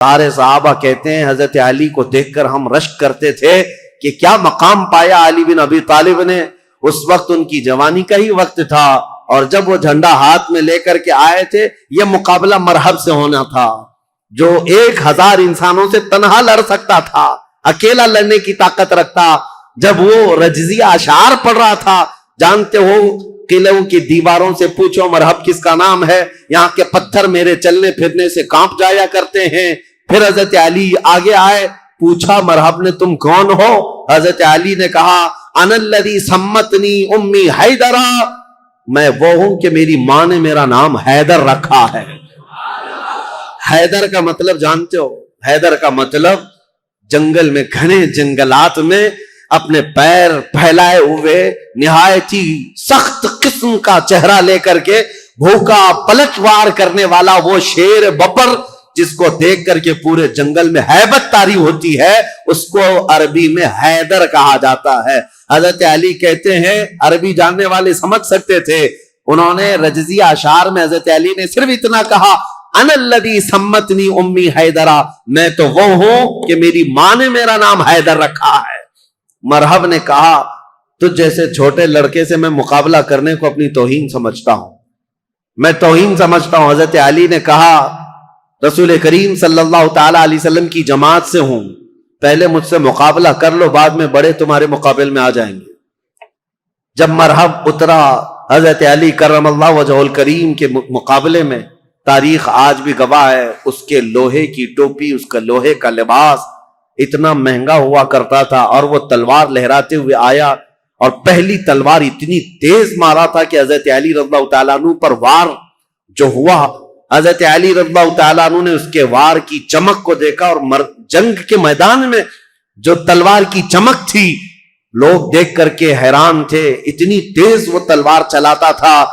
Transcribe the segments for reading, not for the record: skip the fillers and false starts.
سارے صحابہ کہتے ہیں حضرت علی کو دیکھ کر ہم رشک کرتے تھے کہ کیا مقام پایا علی بن ابی طالب نے. اس وقت ان کی جوانی کا ہی وقت تھا، اور جب وہ جھنڈا ہاتھ میں لے کر کے آئے تھے یہ مقابلہ مرحب سے ہونا تھا. جو 1000 انسانوں سے تنہا لڑ سکتا تھا، اکیلا لڑنے کی طاقت رکھتا، جب وہ رجزیہ اشعار پڑھ رہا تھا، جانتے ہو قلعوں کی دیواروں سے پوچھو مرحب کس کا نام ہے، یہاں کے پتھر میرے چلنے پھرنے سے کانپ جایا کرتے ہیں. پھر حضرت علی آگے آئے، پوچھا مرحب نے تم کون ہو؟ حضرت علی نے کہا انا الذی سمتنی امی حیدرا، میں وہ ہوں کہ میری ماں نے میرا نام حیدر رکھا ہے. حیدر کا مطلب جانتے ہو؟ حیدر کا مطلب جنگل میں، گھنے جنگلات میں اپنے پیر پھیلائے ہوئے نہایت ہی سخت قسم کا چہرہ لے کر کے بھوکا پلٹ وار کرنے والا وہ شیر ببر جس کو دیکھ کر کے پورے جنگل میں ہیبت طاری ہوتی ہے، اس کو عربی میں حیدر کہا جاتا ہے. حضرت علی کہتے ہیں عربی جاننے والے سمجھ سکتے تھے، انہوں نے رجزیہ اشعار میں حضرت علی نے صرف اتنا کہا انا الذی سمتنی امی حیدرا، میں تو وہ ہوں کہ میری ماں نے میرا نام حیدر رکھا ہے. مرحب نے کہا تجھ جیسے چھوٹے لڑکے سے میں مقابلہ کرنے کو اپنی توہین سمجھتا ہوں، میں توہین سمجھتا ہوں. حضرت علی نے کہا رسول کریم صلی اللہ تعالی علیہ وسلم کی جماعت سے ہوں، پہلے مجھ سے مقابلہ کر لو، بعد میں بڑے تمہارے مقابل میں آ جائیں گے. جب مرحب اترا حضرت علی کرم اللہ وجہہ الکریم کے مقابلے میں، تاریخ آج بھی گواہ ہے، اس کے لوہے کی ٹوپی، اس کا لوہے کا لباس اتنا مہنگا ہوا کرتا تھا، اور وہ تلوار لہراتے ہوئے آیا، اور پہلی تلوار اتنی تیز مارا تھا کہ حضرت علی رضی اللہ تعالیٰ عنہ پر وار جو ہوا، حضرت علی رضی اللہ تعالیٰ عنہ نے اس کے وار کی چمک کو دیکھا، اور جنگ کے میدان میں جو تلوار کی چمک تھی لوگ دیکھ کر کے حیران تھے، اتنی تیز وہ تلوار چلاتا تھا.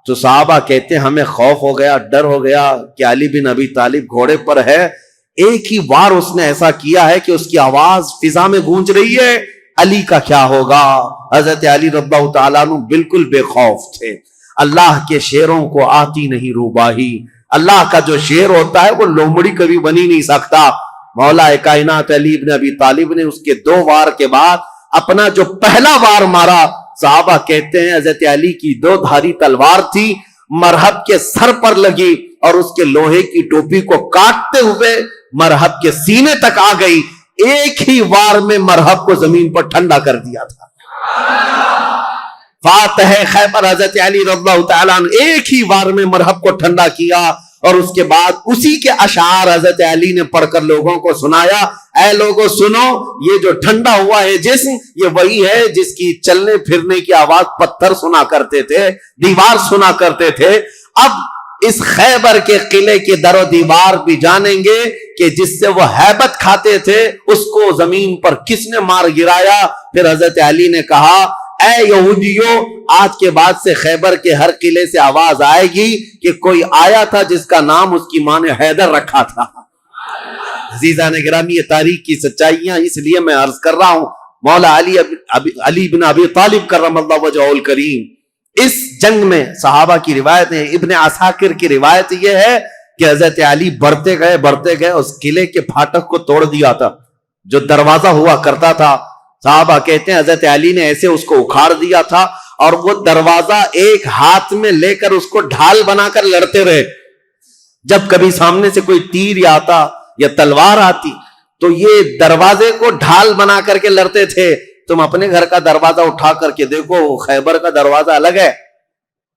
تو صحابہ کہتے ہیں ہمیں خوف ہو گیا، ڈر ہو گیا کہ علی بن ابی طالب گھوڑے پر ہے، ایک ہی وار اس نے ایسا کیا ہے کہ اس کی آواز فضا میں گونج رہی ہے، علی کا کیا ہوگا. حضرت علی رضی اللہ تعالیٰ عنہ بالکل بے خوف تھے. اللہ کے شیروں کو آتی نہیں روباہی، اللہ کا جو شیر ہوتا ہے وہ لومڑی کبھی بنی نہیں سکتا. مولا کائنات علی بن ابی طالب نے اس کے 2 وار کے بعد اپنا جو پہلا وار مارا، صحابہ کہتے ہیں حضرت علی کی 2 دھاری تلوار تھی، مرحب کے سر پر لگی اور اس کے لوہے کی ٹوپی کو کاٹتے ہوئے مرحب کے سینے تک آ گئی. ایک ہی وار میں مرحب کو زمین پر ٹھنڈا کر دیا تھا. فاتح خیبر حضرت علی رضی اللہ تعالیٰ عنہ ایک ہی وار میں مرحب کو ٹھنڈا کیا، اور اس کے بعد اسی کے اشعار حضرت علی نے پڑھ کر لوگوں کو سنایا. اے لوگوں سنو، یہ جو ٹھنڈا ہوا ہے جسم، یہ وہی ہے جس کی چلنے پھرنے کی آواز پتھر سنا کرتے تھے، دیوار سنا کرتے تھے. اب اس خیبر کے قلعے کے در و دیوار بھی جانیں گے کہ جس سے وہ ہیبت کھاتے تھے اس کو زمین پر کس نے مار گرایا. پھر حضرت علی نے کہا اے یہودیوں، آج کے بعد سے خیبر کے ہر قلعے سے آواز آئے گی کہ کوئی آیا تھا جس کا نام اس کی ماں نے حیدر رکھا تھا. عزیزان گرامی، یہ تاریخ کی سچائیاں اس لیے میں عرض کر رہا ہوں. مولا علی بن ابی طالب کرم اللہ وجہہ الکریم، اس جنگ میں صحابہ کی روایت ہے، ابن عساکر کی روایت یہ ہے کہ حضرت علی بڑھتے گئے اس قلعے کے پھاٹک کو توڑ دیا تھا، جو دروازہ ہوا کرتا تھا. صحابہ کہتے ہیں حضرت علی نے ایسے اس کو اکھاڑ دیا تھا، اور وہ دروازہ ایک ہاتھ میں لے کر اس کو ڈھال بنا کر لڑتے رہے. جب کبھی سامنے سے کوئی تیر آتا یا تلوار آتی تو یہ دروازے کو ڈھال بنا کر کے لڑتے تھے. تم اپنے گھر کا دروازہ اٹھا کر کے دیکھو، خیبر کا دروازہ الگ ہے،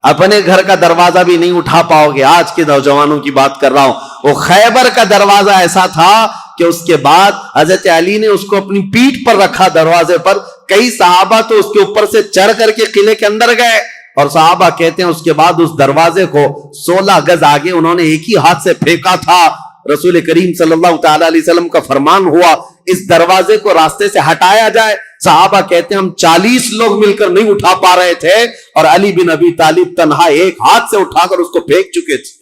اپنے گھر کا دروازہ بھی نہیں اٹھا پاؤ گے. آج کے نوجوانوں کی بات کر رہا ہوں. وہ خیبر کا دروازہ ایسا تھا کہ اس کے بعد حضرت علی نے اس کو اپنی پیٹھ پر رکھا دروازے پر. کئی صحابہ تو اس کے اوپر سے چڑھ کر کے قلعے کے اندر گئے، اور صحابہ کہتے ہیں اس کے بعد اس دروازے کو 16 گز آگے انہوں نے ایک ہی ہاتھ سے پھینکا تھا. رسول کریم صلی اللہ تعالی علیہ وسلم کا فرمان ہوا اس دروازے کو راستے سے ہٹایا جائے. صحابہ کہتے ہیں ہم 40 لوگ مل کر نہیں اٹھا پا رہے تھے، اور علی بن ابی طالب تنہا ایک ہاتھ سے اٹھا کر اس کو پھینک چکے تھے.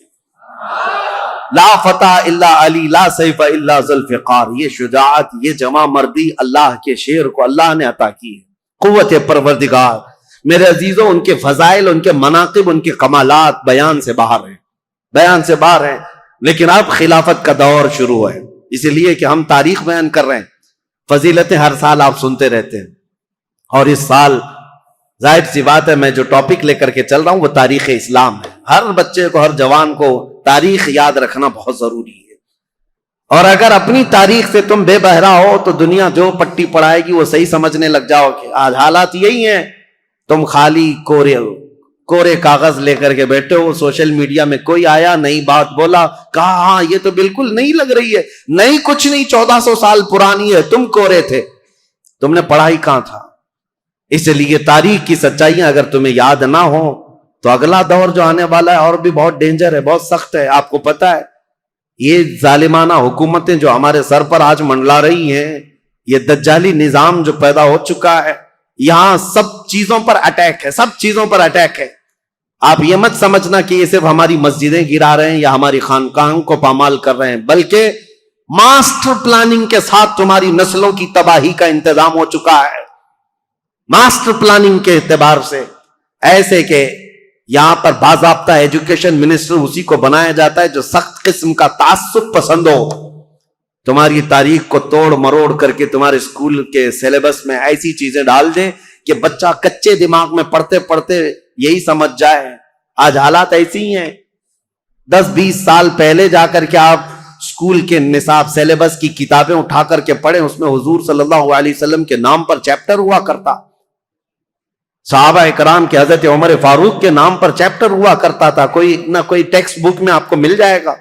لا فتح الا علی لا سیف الا ذوالفقار. یہ شجاعت، یہ جمع مردی اللہ کے شیر کو اللہ نے عطا کی ہے. قوت پروردگار. میرے عزیزوں، ان کے فضائل، ان کے مناقب، ان کے کمالات بیان سے باہر ہیں، بیان سے باہر ہیں. لیکن اب خلافت کا دور شروع ہے، اسی لیے کہ ہم تاریخ بیان کر رہے ہیں، فضیلتیں ہر سال آپ سنتے رہتے ہیں، اور اس سال ظاہر سی بات ہے میں جو ٹاپک لے کر کے چل رہا ہوں وہ تاریخ اسلام ہے۔ ہر بچے کو، ہر جوان کو تاریخ یاد رکھنا بہت ضروری ہے، اور اگر اپنی تاریخ سے تم بے بہرا ہو تو دنیا جو پٹی پڑھائے گی وہ صحیح سمجھنے لگ جاؤ کہ آج حالات یہی ہیں، تم خالی کورے کاغذ لے کر کے بیٹھے ہو، سوشل میڈیا میں کوئی آیا نئی بات بولا، کہا ہاں یہ تو بالکل نہیں لگ رہی ہے، نہیں کچھ نہیں، 1400 سال پرانی ہے، تم کورے تھے، تم نے پڑھا ہی کہاں تھا۔ اس لیے تاریخ کی سچائیاں اگر تمہیں یاد نہ ہو تو اگلا دور جو آنے والا ہے اور بھی بہت ڈینجر ہے، بہت سخت ہے۔ آپ کو پتا ہے یہ ظالمانہ حکومتیں جو ہمارے سر پر آج منڈلا رہی ہیں، یہ دجالی نظام جو پیدا ہو چکا ہے، یہاں سب چیزوں پر اٹیک ہے، سب چیزوں پر اٹیک ہے۔ آپ یہ مت سمجھنا کہ یہ صرف ہماری مسجدیں گرا رہے ہیں یا ہماری خانقاہوں کو پامال کر رہے ہیں، بلکہ ماسٹر پلاننگ کے ساتھ تمہاری نسلوں کی تباہی کا انتظام ہو چکا ہے، ماسٹر پلاننگ کے اعتبار سے، ایسے کہ یہاں پر باضابطہ ایجوکیشن منسٹر اسی کو بنایا جاتا ہے جو سخت قسم کا تعصب پسند ہو، تمہاری تاریخ کو توڑ مروڑ کر کے تمہارے اسکول کے سلیبس میں ایسی چیزیں ڈال دیں کہ بچہ کچے دماغ میں پڑھتے پڑھتے یہی سمجھ جائے۔ آج حالات ایسی ہی ہیں، 10-20 سال پہلے جا کر کے آپ اسکول کے نصاب سلیبس کی کتابیں اٹھا کر کے پڑھیں، اس میں حضور صلی اللہ علیہ وسلم کے نام پر چیپٹر ہوا کرتا، صحابہ اکرام کے حضرت عمر فاروق کے نام پر چیپٹر ہوا کرتا تھا، کوئی نہ کوئی ٹیکسٹ بک میں آپ کو مل جائے گا۔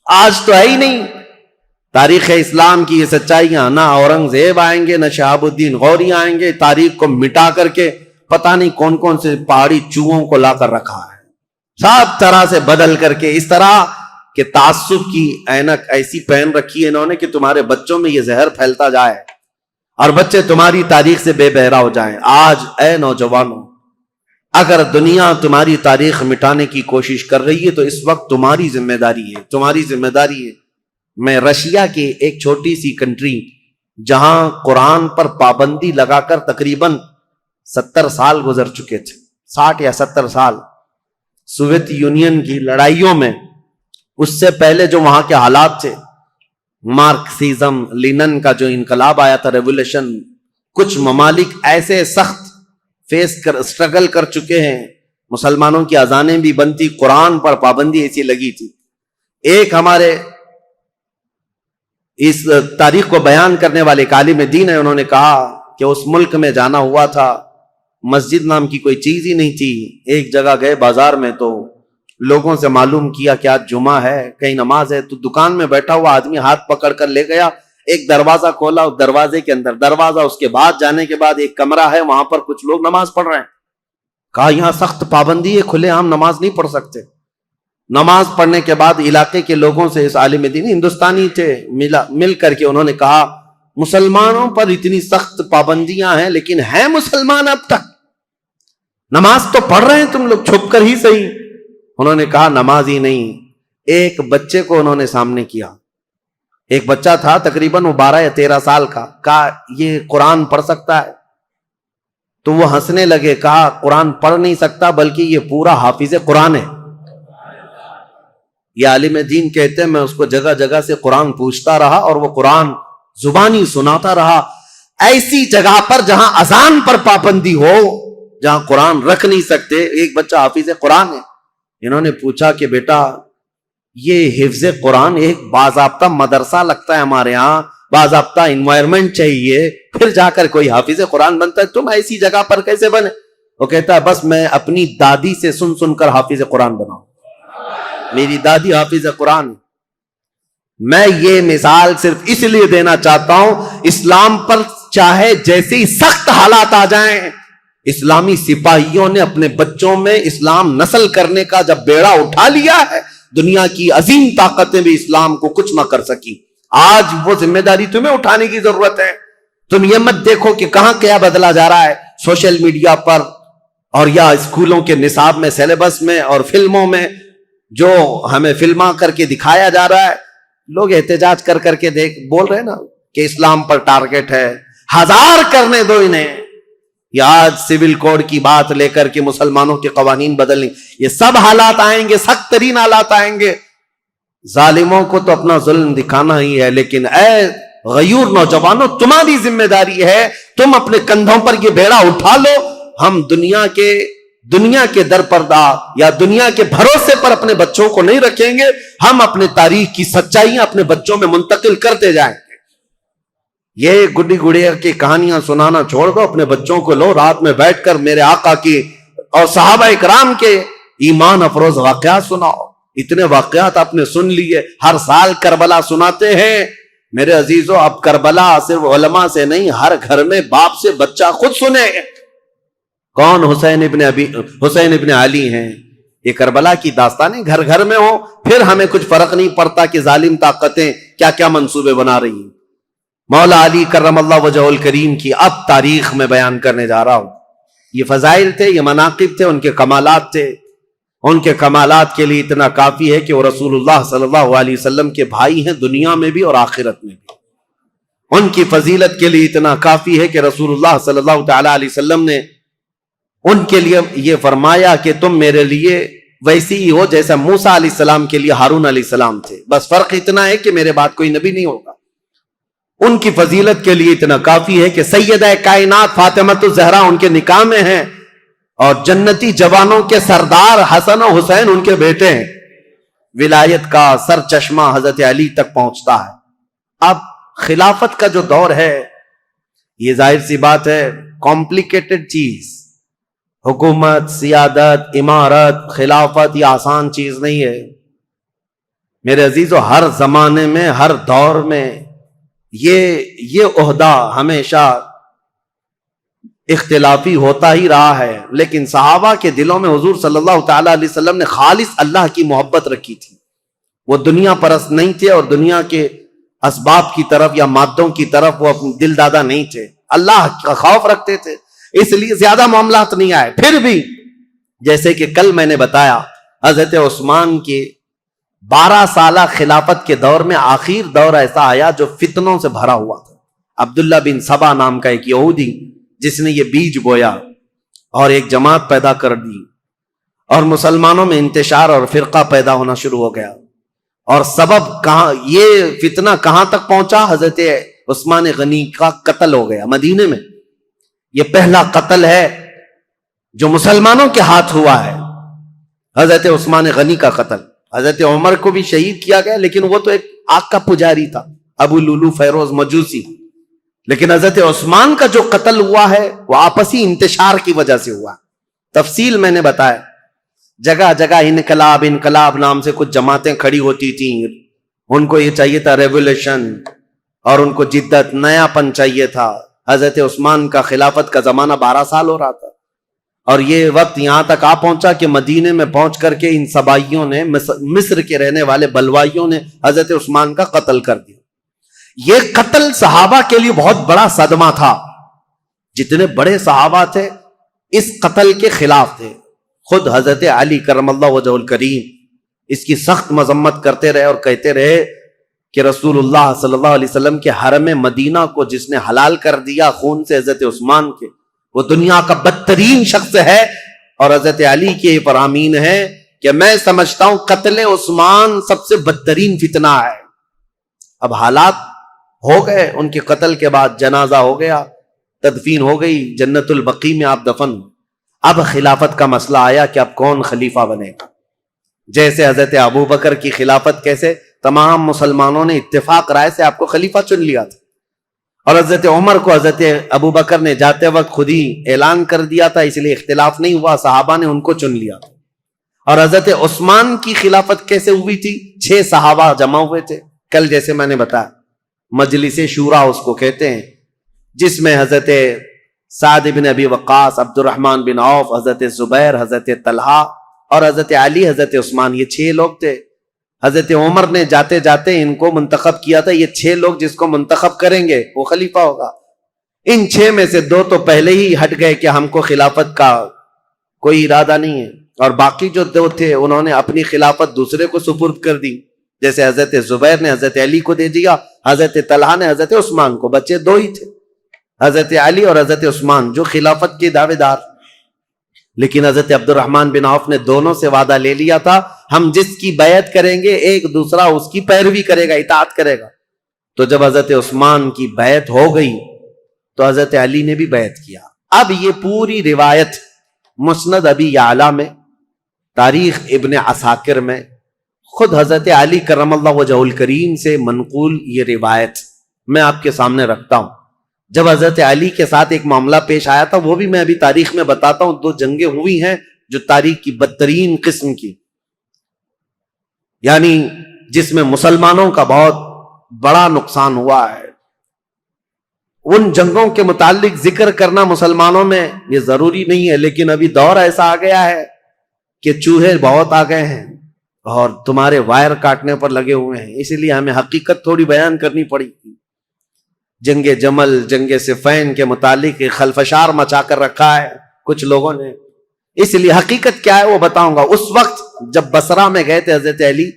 آج تو ہے ہی نہیں۔ تاریخ اسلام کی یہ سچائیاں، نہ اورنگزیب آئیں گے، نہ شہاب الدین غوری آئیں گے، تاریخ کو مٹا کر کے پتہ نہیں کون کون سے پہاڑی چوہوں کو لا کر رکھا ہے، سب طرح سے بدل کر کے، اس طرح کہ تعصب کی اینک ایسی پہن رکھی ہے انہوں نے کہ تمہارے بچوں میں یہ زہر پھیلتا جائے اور بچے تمہاری تاریخ سے بے بہرا ہو جائیں۔ آج اے نوجوانوں، اگر دنیا تمہاری تاریخ مٹانے کی کوشش کر رہی ہے تو اس وقت تمہاری ذمہ داری ہے، تمہاری ذمہ داری ہے۔ میں رشیا کی ایک چھوٹی سی کنٹری جہاں قرآن پر پابندی لگا کر تقریباً 70 سال گزر چکے تھے، 60 یا 70 سال، سوویت یونین کی لڑائیوں میں، اس سے پہلے جو وہاں کے حالات تھے، مارکسزم، لینن کا جو انقلاب آیا تھا، ریولوشن، کچھ ممالک ایسے سخت اسٹرگل کر چکے ہیں، مسلمانوں کی اذانیں بھی بنتی، قرآن پر پابندی ایسی لگی تھی۔ ایک ہمارے اس تاریخ کو بیان کرنے والے ایک عالم دین ہے، انہوں نے کہا کہ اس ملک میں جانا ہوا تھا، مسجد نام کی کوئی چیز ہی نہیں تھی، ایک جگہ گئے بازار میں تو لوگوں سے معلوم کیا کہ آج جمعہ ہے، کہیں نماز ہے، تو دکان میں بیٹھا ہوا آدمی ہاتھ پکڑ کر لے گیا، ایک دروازہ کھولا، اس دروازے کے اندر دروازہ، اس کے بعد جانے کے بعد ایک کمرہ ہے، وہاں پر کچھ لوگ نماز پڑھ رہے ہیں۔ کہا یہاں سخت پابندی ہے، کھلے عام نماز نہیں پڑھ سکتے۔ نماز پڑھنے کے بعد علاقے کے لوگوں سے، اس عالم دین ہندوستانی تھے، مل کر کے انہوں نے کہا مسلمانوں پر اتنی سخت پابندیاں ہیں لیکن ہیں مسلمان اب تک، نماز تو پڑھ رہے ہیں تم لوگ چھپ کر ہی صحیح۔ انہوں نے کہا نماز ہی نہیں۔ ایک بچے کو انہوں نے سامنے کیا، ایک بچہ تھا تقریباً وہ 12 یا 13 سال کا، کہا یہ قرآن پڑھ سکتا ہے؟ تو وہ ہنسنے لگے، کہا قرآن پڑھ نہیں سکتا بلکہ یہ پورا حافظ قرآن ہے۔ یہ عالم دین کہتے ہیں میں اس کو جگہ جگہ سے قرآن پوچھتا رہا اور وہ قرآن زبانی سناتا رہا۔ ایسی جگہ پر جہاں اذان پر پابندی ہو، جہاں قرآن رکھ نہیں سکتے، ایک بچہ حافظ قرآن ہے۔ انہوں نے پوچھا کہ بیٹا یہ حفظ قرآن ایک باضابطہ مدرسہ لگتا ہے ہمارے ہاں، باضابطہ انوائرمنٹ چاہیے، پھر جا کر کوئی حافظ قرآن بنتا ہے، تم ایسی جگہ پر کیسے بنے؟ وہ کہتا ہے بس میں اپنی دادی سے سن سن کر حافظ قرآن بناؤں، میری دادی حافظ قرآن۔ میں یہ مثال صرف اس لیے دینا چاہتا ہوں، اسلام پر چاہے جیسے سخت حالات آ جائیں، اسلامی سپاہیوں نے اپنے بچوں میں اسلام نسل کرنے کا جب بیڑا اٹھا لیا ہے، دنیا کی عظیم طاقتیں بھی اسلام کو کچھ نہ کر سکی۔ آج وہ ذمہ داری تمہیں اٹھانے کی ضرورت ہے۔ تم یہ مت دیکھو کہ کہاں کیا بدلا جا رہا ہے، سوشل میڈیا پر اور یا اسکولوں کے نصاب میں، سیلیبس میں اور فلموں میں جو ہمیں فلما کر کے دکھایا جا رہا ہے، لوگ احتجاج کر کر کے بول رہے ہیں نا کہ اسلام پر ٹارگٹ ہے، 1000 کرنے دو انہیں۔ یا آج سول کوڈ کی بات لے کر کے مسلمانوں کے قوانین بدلنے، یہ سب حالات آئیں گے، سخت ترین حالات آئیں گے۔ ظالموں کو تو اپنا ظلم دکھانا ہی ہے، لیکن اے غیور نوجوانوں، تمہاری ذمہ داری ہے، تم اپنے کندھوں پر یہ بیڑا اٹھا لو۔ ہم دنیا کے درپردہ یا دنیا کے بھروسے پر اپنے بچوں کو نہیں رکھیں گے، ہم اپنے تاریخ کی سچائیاں اپنے بچوں میں منتقل کرتے جائیں گے۔ یہ گڈی گڑیا کی کہانیاں سنانا چھوڑ دو، اپنے بچوں کو لو، رات میں بیٹھ کر میرے آقا کی اور صحابہ اکرام کے ایمان افروز واقعات سناؤ۔ اتنے واقعات آپ نے سن لیے، ہر سال کربلا سناتے ہیں۔ میرے عزیزو، اب کربلا صرف علماء سے نہیں، ہر گھر میں باپ سے بچہ خود سنے۔ کون؟ حسین ابن علی ہیں۔ یہ کربلا کی داستانیں گھر گھر میں ہو، پھر ہمیں کچھ فرق نہیں پڑتا کہ ظالم طاقتیں کیا کیا منصوبے بنا رہی ہیں۔ مولا علی کرم اللہ وجہہ الکریم کی اب تاریخ میں بیان کرنے جا رہا ہوں۔ یہ فضائل تھے، یہ مناقب تھے، ان کے کمالات تھے۔ ان کے کمالات کے لیے اتنا کافی ہے کہ وہ رسول اللہ صلی اللہ علیہ وسلم کے بھائی ہیں، دنیا میں بھی اور آخرت میں بھی۔ ان کی فضیلت کے لیے اتنا کافی ہے کہ رسول اللہ صلی اللہ تعالی علیہ وسلم نے ان کے لیے یہ فرمایا کہ تم میرے لیے ویسی ہی ہو جیسا موسیٰ علیہ السلام کے لیے ہارون علیہ السلام تھے، بس فرق اتنا ہے کہ میرے بعد کوئی نبی نہیں ہوگا۔ ان کی فضیلت کے لیے اتنا کافی ہے کہ سیدہ کائنات فاطمہ الزہرا ان کے نکاح میں ہیں، اور جنتی جوانوں کے سردار حسن و حسین ان کے بیٹے ہیں۔ ولایت کا سر چشمہ حضرت علی تک پہنچتا ہے۔ اب خلافت کا جو دور ہے، یہ ظاہر سی بات ہے کمپلیکیٹڈ چیز۔ حکومت، سیادت، امارت، خلافت یہ آسان چیز نہیں ہے میرے عزیزو۔ ہر زمانے میں، ہر دور میں یہ عہدہ ہمیشہ اختلافی ہوتا ہی رہا ہے، لیکن صحابہ کے دلوں میں حضور صلی اللہ تعالی علیہ وسلم نے خالص اللہ کی محبت رکھی تھی۔ وہ دنیا پرست نہیں تھے، اور دنیا کے اسباب کی طرف یا مادوں کی طرف وہ اپنے دل دادا نہیں تھے، اللہ کا خوف رکھتے تھے، اس لیے زیادہ معاملات نہیں آئے۔ پھر بھی جیسے کہ کل میں نے بتایا، حضرت عثمان کے 12 سالہ خلافت کے دور میں آخر دور ایسا آیا جو فتنوں سے بھرا ہوا تھا۔ عبداللہ بن سبا نام کا ایک یہودی جس نے یہ بیج بویا اور ایک جماعت پیدا کر دی، اور مسلمانوں میں انتشار اور فرقہ پیدا ہونا شروع ہو گیا، اور سبب کہاں، یہ فتنہ کہاں تک پہنچا؟ حضرت عثمان غنی کا قتل ہو گیا مدینے میں۔ یہ پہلا قتل ہے جو مسلمانوں کے ہاتھ ہوا ہے، حضرت عثمان غنی کا قتل۔ حضرت عمر کو بھی شہید کیا گیا، لیکن وہ تو ایک آگ کا پجاری تھا، ابو لولو فیروز مجوسی۔ لیکن حضرت عثمان کا جو قتل ہوا ہے وہ آپسی انتشار کی وجہ سے ہوا۔ تفصیل میں نے بتایا، جگہ جگہ انقلاب نام سے کچھ جماعتیں کھڑی ہوتی تھیں، ان کو یہ چاہیے تھا ریولیوشن، اور ان کو جدت، نیا پن چاہیے تھا۔ حضرت عثمان کا خلافت کا زمانہ 12 سال ہو رہا تھا، اور یہ وقت یہاں تک آ پہنچا کہ مدینے میں پہنچ کر کے ان سبائیوں نے، مصر کے رہنے والے بلوائیوں نے حضرت عثمان کا قتل کر دیا۔ یہ قتل صحابہ کے لیے بہت بڑا صدمہ تھا۔ جتنے بڑے صحابہ تھے اس قتل کے خلاف تھے۔ خود حضرت علی کرم اللہ وجہ الکریم اس کی سخت مذمت کرتے رہے اور کہتے رہے کہ رسول اللہ صلی اللہ علیہ وسلم کے حرم مدینہ کو جس نے حلال کر دیا خون سے حضرت عثمان کے، وہ دنیا کا بدترین شخص ہے۔ اور حضرت علی کے فرامین ہے کہ میں سمجھتا ہوں قتل عثمان سب سے بدترین فتنہ ہے۔ اب حالات ہو گئے، ان کے قتل کے بعد جنازہ ہو گیا، تدفین ہو گئی، جنت البقیع میں آپ دفن۔ اب خلافت کا مسئلہ آیا کہ اب کون خلیفہ بنے گا۔ جیسے حضرت ابو بکر کی خلافت، کیسے تمام مسلمانوں نے اتفاق رائے سے آپ کو خلیفہ چن لیا تھا، اور حضرت عمر کو حضرت ابو بکر نے جاتے وقت خود ہی اعلان کر دیا تھا، اس لیے اختلاف نہیں ہوا، صحابہ نے ان کو چن لیا تھا۔ اور حضرت عثمان کی خلافت کیسے ہوئی تھی؟ 6 صحابہ جمع ہوئے تھے، کل جیسے میں نے بتایا مجلس شورا اس کو کہتے ہیں، جس میں حضرت سعد بن ابی وقاص، عبد الرحمن بن عوف، حضرت زبیر، حضرت طلحہ اور حضرت علی، حضرت عثمان، یہ 6 لوگ تھے۔ حضرت عمر نے جاتے جاتے ان کو منتخب کیا تھا، یہ 6 لوگ جس کو منتخب کریں گے وہ خلیفہ ہوگا۔ ان 6 میں سے 2 تو پہلے ہی ہٹ گئے کہ ہم کو خلافت کا کوئی ارادہ نہیں ہے، اور باقی جو 2 تھے انہوں نے اپنی خلافت دوسرے کو سپرد کر دی، جیسے حضرت زبیر نے حضرت علی کو دے دیا، حضرت طلحہ نے حضرت عثمان کو۔ بچے 2 ہی تھے، حضرت علی اور حضرت عثمان، جو خلافت کے دعوے دار۔ لیکن حضرت عبد الرحمن بن عوف نے دونوں سے وعدہ لے لیا تھا ہم جس کی بیعت کریں گے ایک دوسرا اس کی پیروی کرے گا، اطاعت کرے گا۔ تو جب حضرت عثمان کی بیعت ہو گئی تو حضرت علی نے بھی بیعت کیا۔ اب یہ پوری روایت مسند ابی یعلا میں، تاریخ ابن عساکر میں، خود حضرت علی کرم اللہ وجہہ الکریم سے منقول یہ روایت میں آپ کے سامنے رکھتا ہوں۔ جب حضرت علی کے ساتھ ایک معاملہ پیش آیا تھا وہ بھی میں ابھی تاریخ میں بتاتا ہوں، 2 جنگیں ہوئی ہیں جو تاریخ کی بدترین قسم کی، یعنی جس میں مسلمانوں کا بہت بڑا نقصان ہوا ہے۔ ان جنگوں کے متعلق ذکر کرنا مسلمانوں میں یہ ضروری نہیں ہے، لیکن ابھی دور ایسا آ گیا ہے کہ چوہے بہت آ گئے ہیں اور تمہارے وائر کاٹنے پر لگے ہوئے ہیں، اسی لیے ہمیں حقیقت تھوڑی بیان کرنی پڑی۔ جنگ جمل، جنگ صفین کے متعلق ایک خلفشار مچا کر رکھا ہے کچھ لوگوں نے، اس لیے حقیقت کیا ہے وہ بتاؤں گا۔ اس وقت جب بصرہ میں گئے تھے حضرت علی،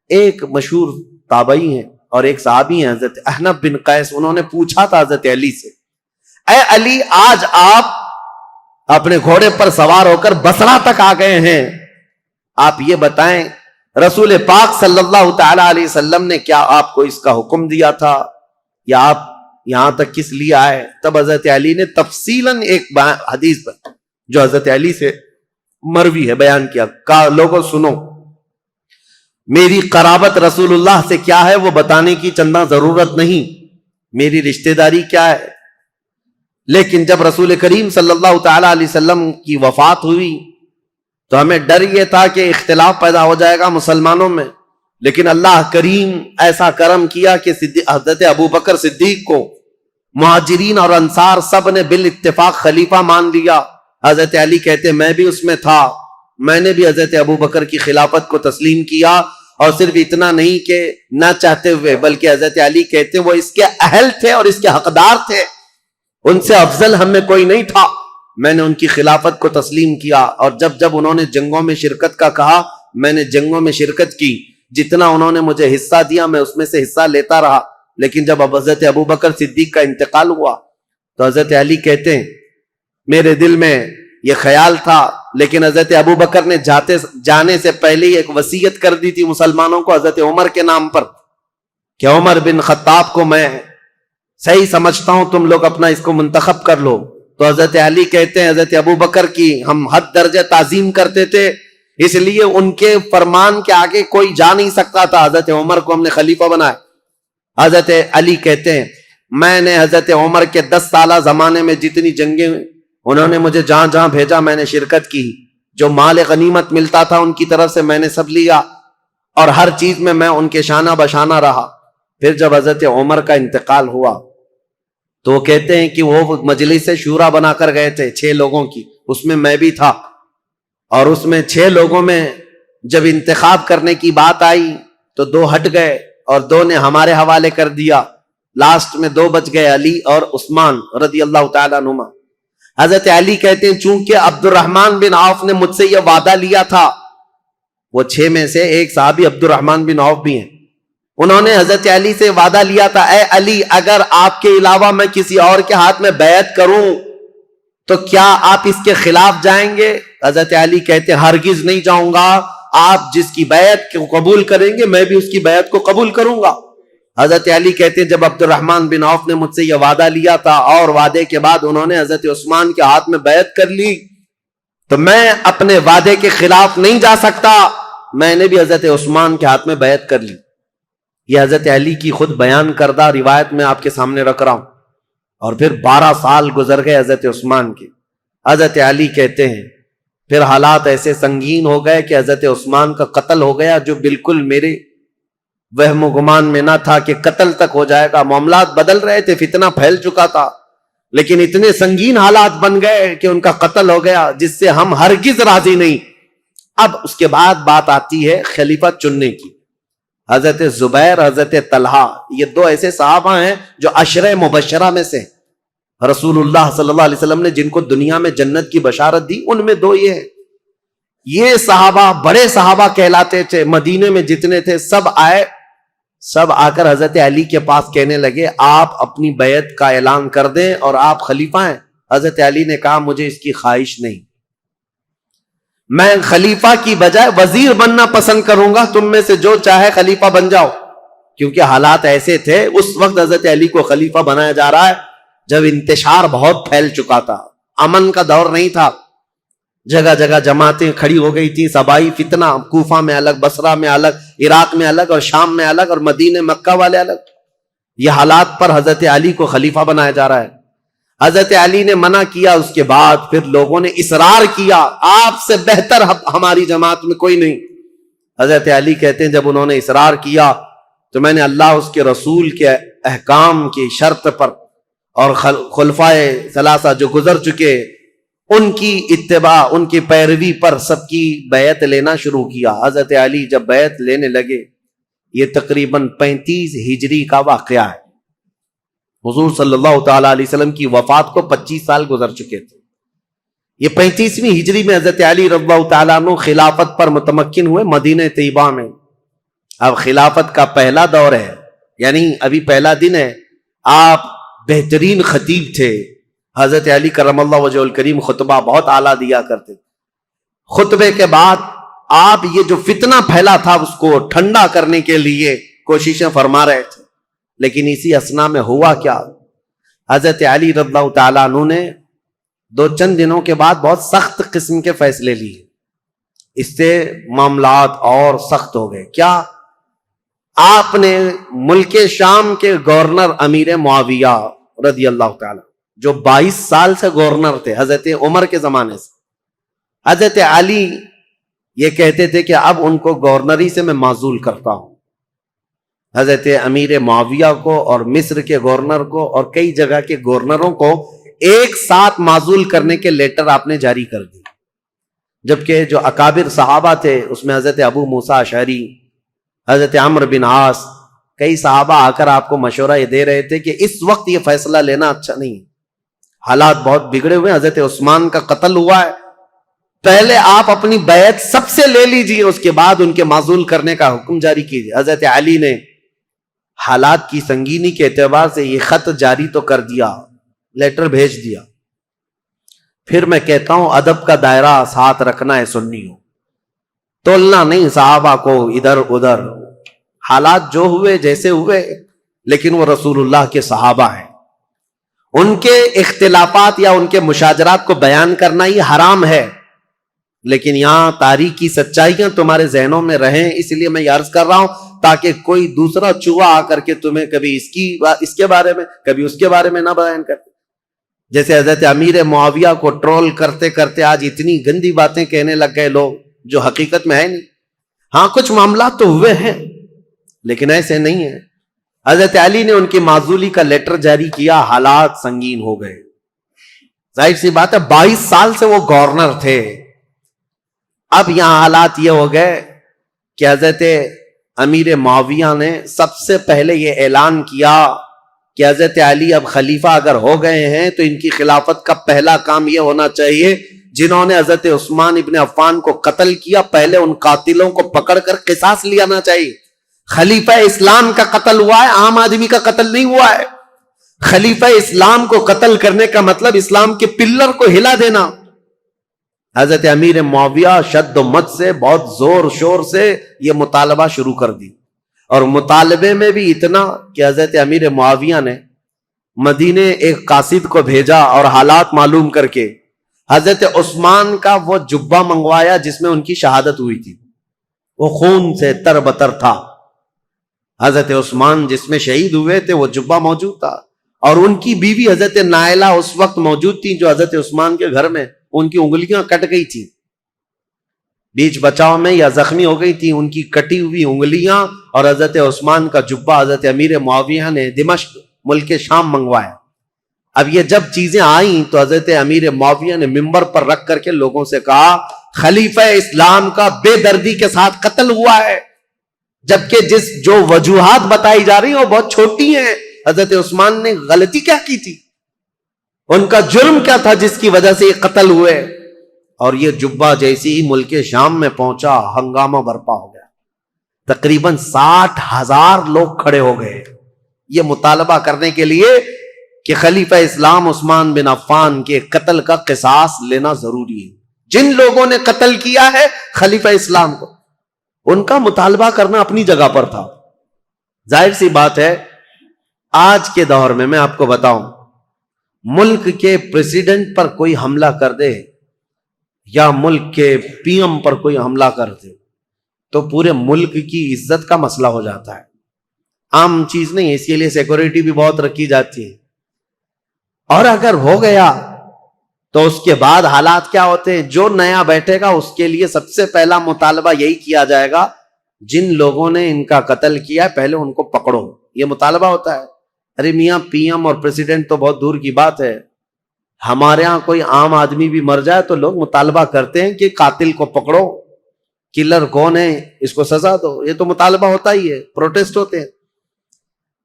ایک مشہور تابعی ہیں اور ایک صحابی ہیں حضرت احنف بن قیس، انہوں نے پوچھا تھا حضرت علی سے، اے علی آج آپ اپنے گھوڑے پر سوار ہو کر بصرہ تک آ گئے ہیں، آپ یہ بتائیں رسول پاک صلی اللہ تعالی علیہ وسلم نے کیا آپ کو اس کا حکم دیا تھا یا آپ یہاں تک کس لیے آئے؟ تب حضرت علی نے تفصیلاً ایک حدیث پر جو حضرت علی سے مروی ہے بیان کیا، کہا لوگوں سنو، میری قرابت رسول اللہ سے کیا ہے وہ بتانے کی چندہ ضرورت نہیں، میری رشتہ داری کیا ہے، لیکن جب رسول کریم صلی اللہ تعالی علیہ وسلم کی وفات ہوئی تو ہمیں ڈر یہ تھا کہ اختلاف پیدا ہو جائے گا مسلمانوں میں، لیکن اللہ کریم ایسا کرم کیا کہ حضرت ابو بکر صدیق کو مہاجرین اور انصار سب نے بالاتفاق خلیفہ مان لیا۔ حضرت علی کہتے میں بھی اس میں تھا، میں نے بھی حضرت ابو بکر کی خلافت کو تسلیم کیا، اور صرف اتنا نہیں کہ نہ چاہتے ہوئے، بلکہ حضرت علی کہتے وہ اس کے اہل تھے اور اس کے حقدار تھے، ان سے افضل ہم میں کوئی نہیں تھا، میں نے ان کی خلافت کو تسلیم کیا۔ اور جب جب انہوں نے جنگوں میں شرکت کا کہا، میں نے جنگوں میں شرکت کی، جتنا انہوں نے مجھے حصہ دیا میں اس میں سے حصہ لیتا رہا۔ لیکن جب حضرت ابو بکر صدیق کا انتقال ہوا تو حضرت علی کہتے ہیں میرے دل میں یہ خیال تھا، لیکن حضرت ابو بکر نے جانے سے پہلے ایک وصیت کر دی تھی مسلمانوں کو حضرت عمر کے نام پر کہ عمر بن خطاب کو میں صحیح سمجھتا ہوں، تم لوگ اپنا اس کو منتخب کر لو۔ تو حضرت علی کہتے ہیں حضرت ابو بکر کی ہم حد درجہ تعظیم کرتے تھے، اس لیے ان کے فرمان کے آگے کوئی جا نہیں سکتا تھا، حضرت عمر کو ہم نے خلیفہ بنایا۔ حضرت علی کہتے ہیں میں نے حضرت عمر کے 10 سالہ زمانے میں جتنی جنگیں انہوں نے مجھے جہاں جہاں بھیجا میں نے شرکت کی، جو مال غنیمت ملتا تھا ان کی طرف سے میں نے سب لیا، اور ہر چیز میں ان کے شانہ بشانہ رہا۔ پھر جب حضرت عمر کا انتقال ہوا تو وہ کہتے ہیں کہ وہ مجلس شورا بنا کر گئے تھے 6 لوگوں کی، اس میں بھی تھا، اور اس میں 6 لوگوں میں جب انتخاب کرنے کی بات آئی تو 2 ہٹ گئے اور 2 نے ہمارے حوالے کر دیا، لاسٹ میں 2 بچ گئے، علی اور عثمان رضی اللہ تعالیٰ عنہما۔ حضرت علی کہتے ہیں چونکہ عبد الرحمن بن عوف نے مجھ سے یہ وعدہ لیا تھا، وہ 6 میں سے ایک صحابی عبد الرحمن بن عوف بھی ہیں، انہوں نے حضرت علی سے وعدہ لیا تھا اے علی اگر آپ کے علاوہ میں کسی اور کے ہاتھ میں بیعت کروں تو کیا آپ اس کے خلاف جائیں گے؟ حضرت علی کہتے ہیں ہرگز نہیں جاؤں گا، آپ جس کی بیعت کو قبول کریں گے میں بھی اس کی بیعت کو قبول کروں گا۔ حضرت علی کہتے ہیں جب عبد الرحمن بن عوف نے مجھ سے یہ وعدہ لیا تھا اور وعدے کے بعد انہوں نے حضرت عثمان کے ہاتھ میں بیعت کر لی تو میں اپنے وعدے کے خلاف نہیں جا سکتا، میں نے بھی حضرت عثمان کے ہاتھ میں بیعت کر لی۔ یہ حضرت علی کی خود بیان کردہ روایت میں آپ کے سامنے رکھ رہا ہوں۔ اور پھر 12 سال گزر گئے حضرت عثمان کے۔ حضرت علی کہتے ہیں پھر حالات ایسے سنگین ہو گئے کہ حضرت عثمان کا قتل ہو گیا، جو بالکل میرے وہم و گمان میں نہ تھا کہ قتل تک ہو جائے گا۔ معاملات بدل رہے تھے، فتنہ پھیل چکا تھا، لیکن اتنے سنگین حالات بن گئے کہ ان کا قتل ہو گیا، جس سے ہم ہرگز راضی نہیں۔ اب اس کے بعد بات آتی ہے خلیفہ چننے کی۔ حضرت زبیر، حضرت طلحہ، یہ 2 ایسے صحابہ ہیں جو عشرہ مبشرہ میں سے رسول اللہ صلی اللہ علیہ وسلم نے جن کو دنیا میں جنت کی بشارت دی، ان میں 2 یہ ہیں۔ یہ صحابہ بڑے صحابہ کہلاتے تھے، مدینے میں جتنے تھے سب آئے، سب آ کر حضرت علی کے پاس کہنے لگے آپ اپنی بیعت کا اعلان کر دیں اور آپ خلیفہ ہیں۔ حضرت علی نے کہا مجھے اس کی خواہش نہیں، میں خلیفہ کی بجائے وزیر بننا پسند کروں گا، تم میں سے جو چاہے خلیفہ بن جاؤ. کیونکہ حالات ایسے تھے اس وقت حضرت علی کو خلیفہ بنایا جا رہا ہے جب انتشار بہت پھیل چکا تھا، امن کا دور نہیں تھا، جگہ جگہ جماعتیں کھڑی ہو گئی تھی، صبائی فتنہ، کوفہ میں الگ، بصرہ میں الگ، عراق میں الگ، اور شام میں الگ، اور مدینہ مکہ والے الگ. یہ حالات پر حضرت علی کو خلیفہ بنایا جا رہا ہے. حضرت علی نے منع کیا، اس کے بعد پھر لوگوں نے اصرار کیا، آپ سے بہتر ہماری جماعت میں کوئی نہیں. حضرت علی کہتے ہیں جب انہوں نے اصرار کیا تو میں نے اللہ اس کے رسول کے احکام کی شرط پر اور خلفائے ثلاثہ جو گزر چکے ان کی اتباع، ان کی پیروی پر سب کی بیعت لینا شروع کیا. حضرت علی جب بیعت لینے لگے، یہ تقریباً 35 ہجری کا واقعہ ہے. حضور صلی اللہ تعالی علیہ وسلم کی وفات کو 25 سال گزر چکے تھے. یہ 35ویں ہجری میں حضرت علی رضی اللہ تعالیٰ عنہ خلافت پر متمکن ہوئے مدینہ طیبہ میں. اب خلافت کا پہلا دور ہے، یعنی ابھی پہلا دن ہے. آپ بہترین خطیب تھے. حضرت علی کرم اللہ وجہ الکریم خطبہ بہت اعلیٰ دیا کرتے. خطبے کے بعد آپ یہ جو فتنہ پھیلا تھا اس کو ٹھنڈا کرنے کے لیے کوششیں فرما رہے تھے. لیکن اسی اثنا میں ہوا کیا، حضرت علی رضی اللہ تعالیٰ عنہ نے چند دنوں کے بعد بہت سخت قسم کے فیصلے لیے. اس سے معاملات اور سخت ہو گئے. کیا؟ آپ نے ملک شام کے گورنر امیر معاویہ رضی اللہ تعالیٰ، جو 22 سال سے گورنر تھے حضرت عمر کے زمانے سے، حضرت علی یہ کہتے تھے کہ اب ان کو گورنری سے میں معزول کرتا ہوں. حضرت امیر معاویہ کو اور مصر کے گورنر کو اور کئی جگہ کے گورنروں کو ایک ساتھ معزول کرنے کے لیٹر آپ نے جاری کر دی. جبکہ جو اکابر صحابہ تھے اس میں حضرت ابو موسیٰ اشعری، حضرت عمرو بن عاص، کئی صحابہ آ کر آپ کو مشورہ یہ دے رہے تھے کہ اس وقت یہ فیصلہ لینا اچھا نہیں، حالات بہت بگڑے ہوئے. حضرت عثمان کا قتل ہوا ہے، پہلے آپ اپنی بیعت سب سے لے لیجئے، اس کے بعد ان کے معزول کرنے کا حکم جاری کیجئے. حضرت علی نے حالات کی سنگینی کے اعتبار سے یہ خط جاری تو کر دیا، لیٹر بھیج دیا. پھر میں کہتا ہوں ادب کا دائرہ ساتھ رکھنا ہے سنیوں، تولنا نہیں صحابہ کو ادھر ادھر. حالات جو ہوئے جیسے ہوئے، لیکن وہ رسول اللہ کے صحابہ ہیں. ان کے اختلافات یا ان کے مشاجرات کو بیان کرنا ہی حرام ہے، لیکن یہاں تاریخی سچائیاں تمہارے ذہنوں میں رہیں، اس لیے میں یہ عرض کر رہا ہوں تاکہ کوئی دوسرا چوہا آ کر کے تمہیں کبھی اس کے بارے میں کبھی اس کے بارے میں نہ بیان کرے. جیسے حضرت امیر معاویہ کو ٹرول کرتے کرتے آج اتنی گندی باتیں کہنے لگ گئے لوگ جو حقیقت میں ہے نہیں. ہاں کچھ معاملات تو ہوئے ہیں لیکن ایسے نہیں ہیں. حضرت علی نے ان کی معزولی کا لیٹر جاری کیا، حالات سنگین ہو گئے. ظاہر سی بات ہے 22 سال سے وہ گورنر تھے. اب یہاں حالات یہ ہو گئے کہ حضرت امیر معاویہ نے سب سے پہلے یہ اعلان کیا کہ حضرت علی اب خلیفہ اگر ہو گئے ہیں تو ان کی خلافت کا پہلا کام یہ ہونا چاہیے، جنہوں نے حضرت عثمان ابن عفان کو قتل کیا پہلے ان قاتلوں کو پکڑ کر قصاص لینا چاہیے. خلیفہ اسلام کا قتل ہوا ہے، عام آدمی کا قتل نہیں ہوا ہے. خلیفہ اسلام کو قتل کرنے کا مطلب اسلام کے پلر کو ہلا دینا. حضرت امیر معاویہ شد و مت سے بہت زور شور سے یہ مطالبہ شروع کر دی، اور مطالبے میں بھی اتنا کہ حضرت امیر معاویہ نے مدینے ایک قاصد کو بھیجا اور حالات معلوم کر کے حضرت عثمان کا وہ جبہ منگوایا جس میں ان کی شہادت ہوئی تھی. وہ خون سے تر بتر تھا. حضرت عثمان جس میں شہید ہوئے تھے وہ جبہ موجود تھا، اور ان کی بیوی حضرت نائلہ اس وقت موجود تھی جو حضرت عثمان کے گھر میں ان کی انگلیاں کٹ گئی تھی، بیچ بچاؤ میں یا زخمی ہو گئی تھی. ان کی کٹی ہوئی انگلیاں اور حضرت عثمان کا جبہ حضرت امیر معاویہ نے دمشق ملک شام منگوایا. اب یہ جب چیزیں آئیں تو حضرت امیر معاویہ نے منبر پر رکھ کر کے لوگوں سے کہا خلیفہ اسلام کا بے دردی کے ساتھ قتل ہوا ہے، جبکہ جو وجوہات بتائی جا رہی ہیں وہ بہت چھوٹی ہیں. حضرت عثمان نے غلطی کیا کی تھی، ان کا جرم کیا تھا جس کی وجہ سے یہ قتل ہوئے. اور یہ جبہ جیسی ہی ملک شام میں پہنچا ہنگامہ برپا ہو گیا. تقریباً 60,000 لوگ کھڑے ہو گئے یہ مطالبہ کرنے کے لیے کہ خلیفہ اسلام عثمان بن عفان کے قتل کا قصاص لینا ضروری ہے. جن لوگوں نے قتل کیا ہے خلیفہ اسلام کو، ان کا مطالبہ کرنا اپنی جگہ پر تھا۔ ظاہر سی بات ہے آج کے دور میں آپ کو بتاؤں، ملک کے پریزیڈنٹ پر کوئی حملہ کر دے یا ملک کے پی ایم پر کوئی حملہ کر دے تو پورے ملک کی عزت کا مسئلہ ہو جاتا ہے، عام چیز نہیں ہے، اس کے لیے سیکورٹی بھی بہت رکھی جاتی ہے۔ اور اگر ہو گیا تو اس کے بعد حالات کیا ہوتے ہیں؟ جو نیا بیٹھے گا اس کے لیے سب سے پہلا مطالبہ یہی کیا جائے گا، جن لوگوں نے ان کا قتل کیا پہلے ان کو پکڑو، یہ مطالبہ ہوتا ہے۔ ارے میاں پی ایم اور پریزیڈنٹ تو بہت دور کی بات ہے، ہمارے ہاں کوئی عام آدمی بھی مر جائے تو لوگ مطالبہ کرتے ہیں کہ قاتل کو پکڑو، کلر کون ہے اس کو سزا دو، یہ تو مطالبہ ہوتا ہی ہے، پروٹیسٹ ہوتے ہیں۔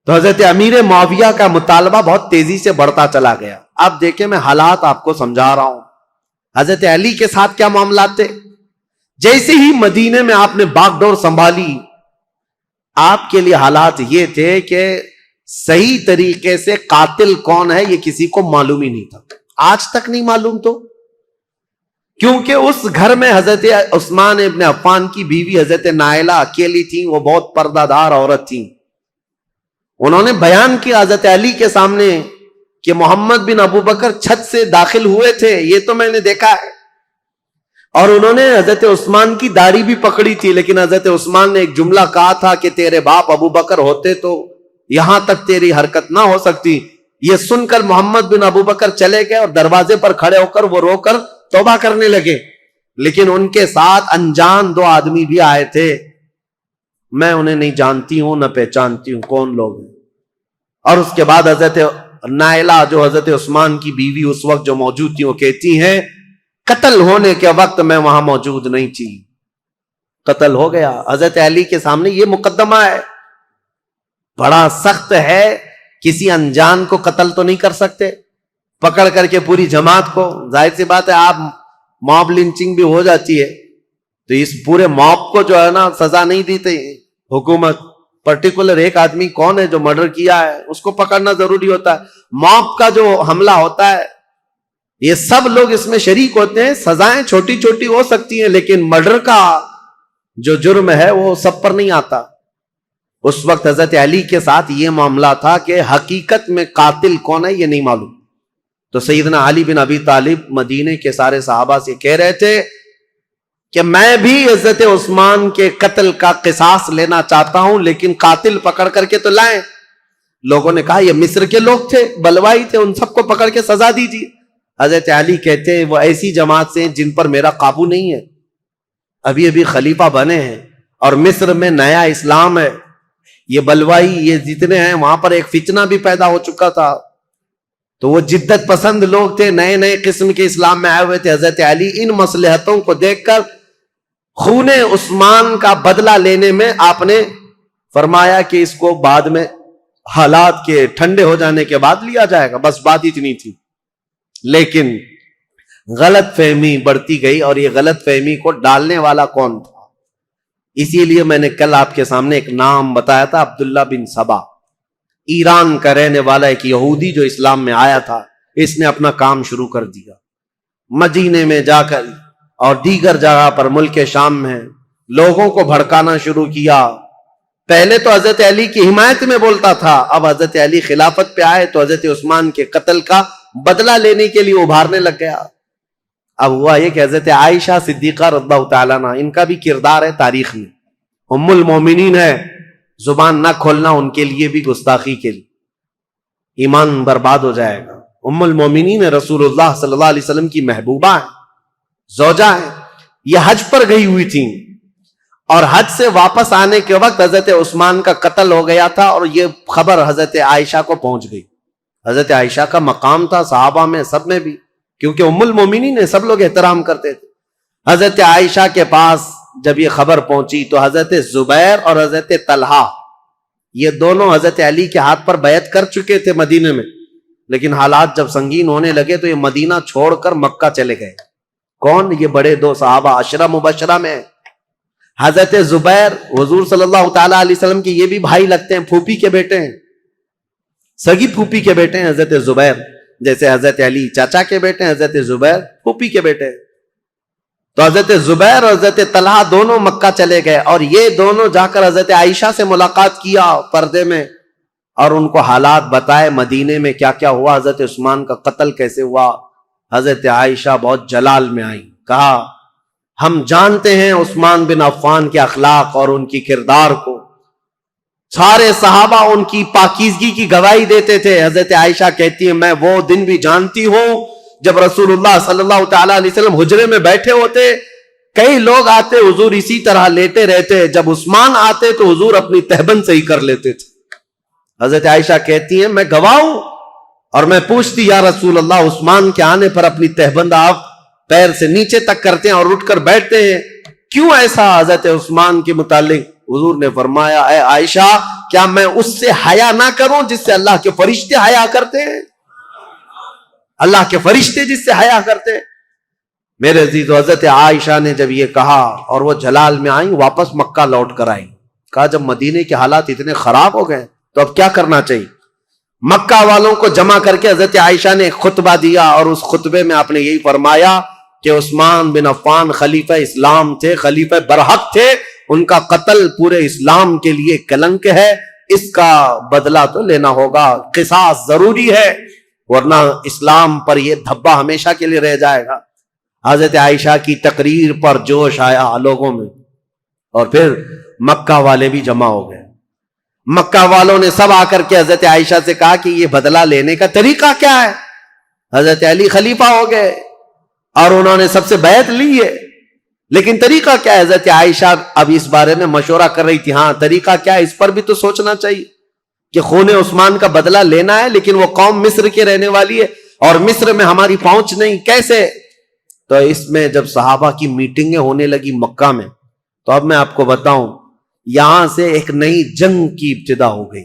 تو حضرت امیر معاویہ کا مطالبہ بہت تیزی سے بڑھتا چلا گیا۔ اب دیکھیں میں حالات آپ کو سمجھا رہا ہوں، حضرت علی کے ساتھ کیا معاملات تھے۔ جیسے ہی مدینے میں آپ نے باغ ڈور سنبھالی، آپ کے لیے حالات یہ تھے کہ صحیح طریقے سے قاتل کون ہے یہ کسی کو معلوم ہی نہیں تھا، آج تک نہیں معلوم، تو کیونکہ اس گھر میں حضرت عثمان ابن عفان کی بیوی حضرت نائلہ اکیلی تھی، وہ بہت پردہ دار عورت تھی۔ انہوں نے بیان کیا حضرت علی کے سامنے کہ محمد بن ابو بکر چھت سے داخل ہوئے تھے، یہ تو میں نے دیکھا ہے، اور انہوں نے حضرت عثمان کی داڑھی بھی پکڑی تھی، لیکن حضرت عثمان نے ایک جملہ کہا تھا کہ تیرے باپ ابو بکر ہوتے تو یہاں تک تیری حرکت نہ ہو سکتی۔ یہ سن کر محمد بن ابو بکر چلے گئے اور دروازے پر کھڑے ہو کر وہ رو کر توبہ کرنے لگے، لیکن ان کے ساتھ انجان دو آدمی بھی آئے تھے، میں انہیں نہیں جانتی ہوں نہ پہچانتی ہوں کون لوگ ہیں۔ اور اس کے بعد حضرت نائلہ جو حضرت عثمان کی بیوی اس وقت جو موجود تھی وہ کہتی ہیں قتل ہونے کے وقت میں وہاں موجود نہیں تھی، قتل ہو گیا۔ حضرت علی کے سامنے یہ مقدمہ ہے، بڑا سخت ہے، کسی انجان کو قتل تو نہیں کر سکتے پکڑ کر کے پوری جماعت کو، ظاہر سی بات ہے آپ موب لنچنگ بھی ہو جاتی ہے تو اس پورے موب کو جو ہے نا سزا نہیں دیتے حکومت، پرٹیکولر ایک آدمی کون ہے جو مرڈر کیا ہے اس کو پکڑنا ضروری ہوتا ہے۔ موب کا جو حملہ ہوتا ہے یہ سب لوگ اس میں شریک ہوتے ہیں، سزائیں چھوٹی چھوٹی ہو سکتی ہیں لیکن مرڈر کا جو جرم ہے وہ سب پر نہیں آتا۔ اس وقت حضرت علی کے ساتھ یہ معاملہ تھا کہ حقیقت میں قاتل کون ہے یہ نہیں معلوم، تو سیدنا علی بن ابی طالب مدینے کے سارے صحابہ سے کہہ رہے تھے کہ میں بھی حضرت عثمان کے قتل کا قصاص لینا چاہتا ہوں، لیکن قاتل پکڑ کر کے تو لائیں۔ لوگوں نے کہا یہ مصر کے لوگ تھے، بلوائی تھے، ان سب کو پکڑ کے سزا دیجیے۔ حضرت علی کہتے ہیں وہ ایسی جماعت سے جن پر میرا قابو نہیں ہے، ابھی ابھی خلیفہ بنے ہیں اور مصر میں نیا اسلام ہے، یہ بلوائی یہ جتنے ہیں وہاں پر ایک فتنہ بھی پیدا ہو چکا تھا، تو وہ جدت پسند لوگ تھے، نئے نئے قسم کے اسلام میں آئے ہوئے تھے۔ حضرت علی ان مصلحتوں کو دیکھ کر خون عثمان کا بدلہ لینے میں آپ نے فرمایا کہ اس کو بعد میں حالات کے ٹھنڈے ہو جانے کے بعد لیا جائے گا، بس بات اتنی تھی۔ لیکن غلط فہمی بڑھتی گئی اور یہ غلط فہمی کو ڈالنے والا کون تھا؟ اسی لیے میں نے کل آپ کے سامنے ایک نام بتایا تھا، عبداللہ بن سبا، ایران کا رہنے والا ایک یہودی جو اسلام میں آیا تھا، اس نے اپنا کام شروع کر دیا، مدینے میں جا کر اور دیگر جگہ پر ملک شام میں لوگوں کو بھڑکانا شروع کیا۔ پہلے تو حضرت علی کی حمایت میں بولتا تھا، اب حضرت علی خلافت پہ آئے تو حضرت عثمان کے قتل کا بدلہ لینے کے لیے ابھارنے لگ گیا۔ اب ہوا یہ کہ حضرت عائشہ صدیقہ رضی اللہ تعالیٰ عنہ، ان کا بھی کردار ہے تاریخ میں، ام المومنین ہے، زبان نہ کھولنا ان کے لیے بھی گستاخی کے لیے، ایمان برباد ہو جائے گا۔ ام المومنین رسول اللہ صلی اللہ علیہ وسلم کی محبوبہ ہے، زوجہ ہے، یہ حج پر گئی ہوئی تھیں اور حج سے واپس آنے کے وقت حضرت عثمان کا قتل ہو گیا تھا اور یہ خبر حضرت عائشہ کو پہنچ گئی۔ حضرت عائشہ کا مقام تھا صحابہ میں سب میں بھی، کیونکہ ام المومنین نے سب لوگ احترام کرتے تھے۔ حضرت عائشہ کے پاس جب یہ خبر پہنچی تو حضرت زبیر اور حضرت طلحہ یہ دونوں حضرت علی کے ہاتھ پر بیعت کر چکے تھے مدینے میں، لیکن حالات جب سنگین ہونے لگے تو یہ مدینہ چھوڑ کر مکہ چلے گئے۔ کون؟ یہ بڑے دو صحابہ عشرہ مبشرہ میں، حضرت زبیر حضور صلی اللہ تعالی علیہ وسلم کے یہ بھی بھائی لگتے ہیں، پھوپھی کے بیٹے ہیں، سگی پھوپھی کے بیٹے ہیں حضرت زبیر، جیسے حضرت علی چاچا کے بیٹے ہیں، حضرت زبیر پھوپھی کے بیٹے ہیں۔ تو حضرت زبیر اور حضرت طلحہ دونوں مکہ چلے گئے اور یہ دونوں جا کر حضرت عائشہ سے ملاقات کیا پردے میں اور ان کو حالات بتائے مدینے میں کیا کیا ہوا، حضرت عثمان کا قتل کیسے ہوا۔ حضرت عائشہ بہت جلال میں آئی، کہا ہم جانتے ہیں عثمان بن عفان کے اخلاق اور ان کی کردار کو، سارے صحابہ ان کی پاکیزگی کی گواہی دیتے تھے۔ حضرت عائشہ کہتی ہے میں وہ دن بھی جانتی ہوں جب رسول اللہ صلی اللہ تعالی علیہ وسلم حجرے میں بیٹھے ہوتے، کئی لوگ آتے حضور اسی طرح لیٹے رہتے، جب عثمان آتے تو حضور اپنی تہبند سے ہی کر لیتے تھے۔ حضرت عائشہ کہتی ہیں میں گواہ ہوں، اور میں پوچھتی یا رسول اللہ عثمان کے آنے پر اپنی تہبند آپ پیر سے نیچے تک کرتے ہیں اور اٹھ کر بیٹھتے ہیں، کیوں ایسا؟ حضرت عثمان کے متعلق حضور نے فرمایا اے عائشہ کیا میں اس سے حیا نہ کروں جس سے اللہ کے فرشتے حیا کرتے ہیں؟ اللہ کے فرشتے جس سے حیا کرتے ہیں۔ میرے عزیز، حضرت عائشہ نے جب یہ کہا اور وہ جلال میں آئیں، واپس مکہ لوٹ کر آئیں، کہا جب مدینے کے حالات اتنے خراب ہو گئے تو اب کیا کرنا چاہیے؟ مکہ والوں کو جمع کر کے حضرت عائشہ نے ایک خطبہ دیا اور اس خطبے میں آپ نے یہی فرمایا کہ عثمان بن عفان خلیفہ اسلام تھے، خلیفہ برحق تھے، ان کا قتل پورے اسلام کے لیے کلنک ہے، اس کا بدلہ تو لینا ہوگا، قصاص ضروری ہے، ورنہ اسلام پر یہ دھبا ہمیشہ کے لیے رہ جائے گا۔ حضرت عائشہ کی تقریر پر جوش آیا لوگوں میں، اور پھر مکہ والے بھی جمع ہو گئے۔ مکہ والوں نے سب آ کر کے حضرت عائشہ سے کہا کہ یہ بدلہ لینے کا طریقہ کیا ہے؟ حضرت علی خلیفہ ہو گئے اور انہوں نے سب سے بیعت لی ہے، لیکن طریقہ کیا ہے؟ حضرت عائشہ اب اس بارے میں مشورہ کر رہی تھی، ہاں طریقہ کیا ہے اس پر بھی تو سوچنا چاہیے کہ خون عثمان کا بدلہ لینا ہے، لیکن وہ قوم مصر کے رہنے والی ہے اور مصر میں ہماری پہنچ نہیں، کیسے؟ تو اس میں جب صحابہ کی میٹنگیں ہونے لگی مکہ میں، تو اب میں آپ کو بتاؤں یہاں سے ایک نئی جنگ کی ابتدا ہو گئی۔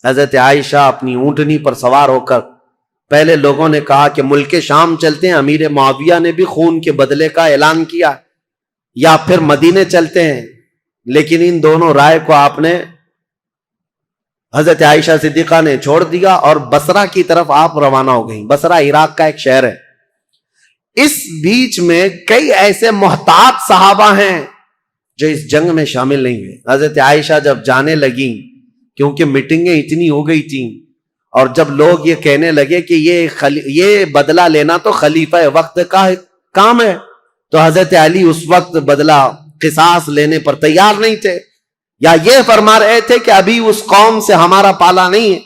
حضرت عائشہ اپنی اونٹنی پر سوار ہو کر، پہلے لوگوں نے کہا کہ ملک شام چلتے ہیں، امیر معاویہ نے بھی خون کے بدلے کا اعلان کیا، یا پھر مدینے چلتے ہیں، لیکن ان دونوں رائے کو آپ نے، حضرت عائشہ صدیقہ نے چھوڑ دیا اور بصرہ کی طرف آپ روانہ ہو گئیں۔ بصرہ عراق کا ایک شہر ہے۔ اس بیچ میں کئی ایسے محتاط صحابہ ہیں جو اس جنگ میں شامل نہیں ہوئے۔ حضرت عائشہ جب جانے لگیں، کیونکہ میٹنگیں اتنی ہو گئی تھیں، اور جب لوگ یہ کہنے لگے کہ یہ بدلہ لینا تو خلیفہ وقت کا کام ہے، تو حضرت علی اس وقت بدلہ قصاص لینے پر تیار نہیں تھے، یا یہ فرما رہے تھے کہ ابھی اس قوم سے ہمارا پالا نہیں ہے،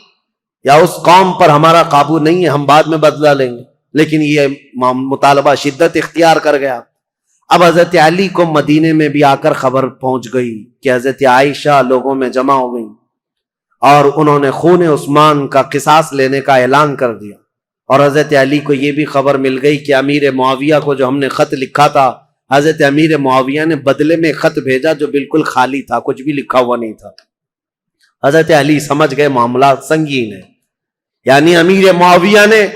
یا اس قوم پر ہمارا قابو نہیں ہے، ہم بعد میں بدلہ لیں گے۔ لیکن یہ مطالبہ شدت اختیار کر گیا۔ اب حضرت علی کو مدینے میں بھی آ کر خبر پہنچ گئی کہ حضرت عائشہ لوگوں میں جمع ہو گئی، اور انہوں نے خون عثمان کا قصاص لینے کا اعلان کر دیا۔ اور حضرت علی کو یہ بھی خبر مل گئی کہ امیر معاویہ کو جو ہم نے خط لکھا تھا، حضرت امیر معاویہ نے بدلے میں خط بھیجا جو بالکل خالی تھا، کچھ بھی لکھا ہوا نہیں تھا۔ حضرت علی سمجھ گئے معاملات سنگین ہے، یعنی امیر معاویہ نے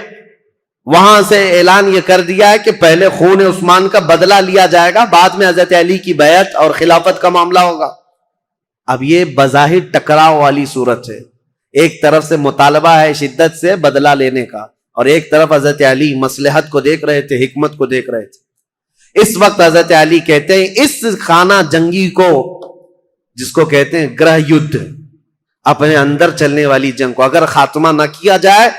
وہاں سے اعلان یہ کر دیا ہے کہ پہلے خون عثمان کا بدلہ لیا جائے گا، بعد میں حضرت علی کی بیعت اور خلافت کا معاملہ ہوگا۔ اب یہ بظاہر ٹکراؤ والی صورت ہے، ایک طرف سے مطالبہ ہے شدت سے بدلہ لینے کا، اور ایک طرف حضرت علی مصلحت کو دیکھ رہے تھے، حکمت کو دیکھ رہے تھے۔ اس وقت حضرت علی کہتے ہیں اس خانہ جنگی کو، جس کو کہتے ہیں گرہ یدھ، اپنے اندر چلنے والی جنگ کو اگر خاتمہ نہ کیا جائے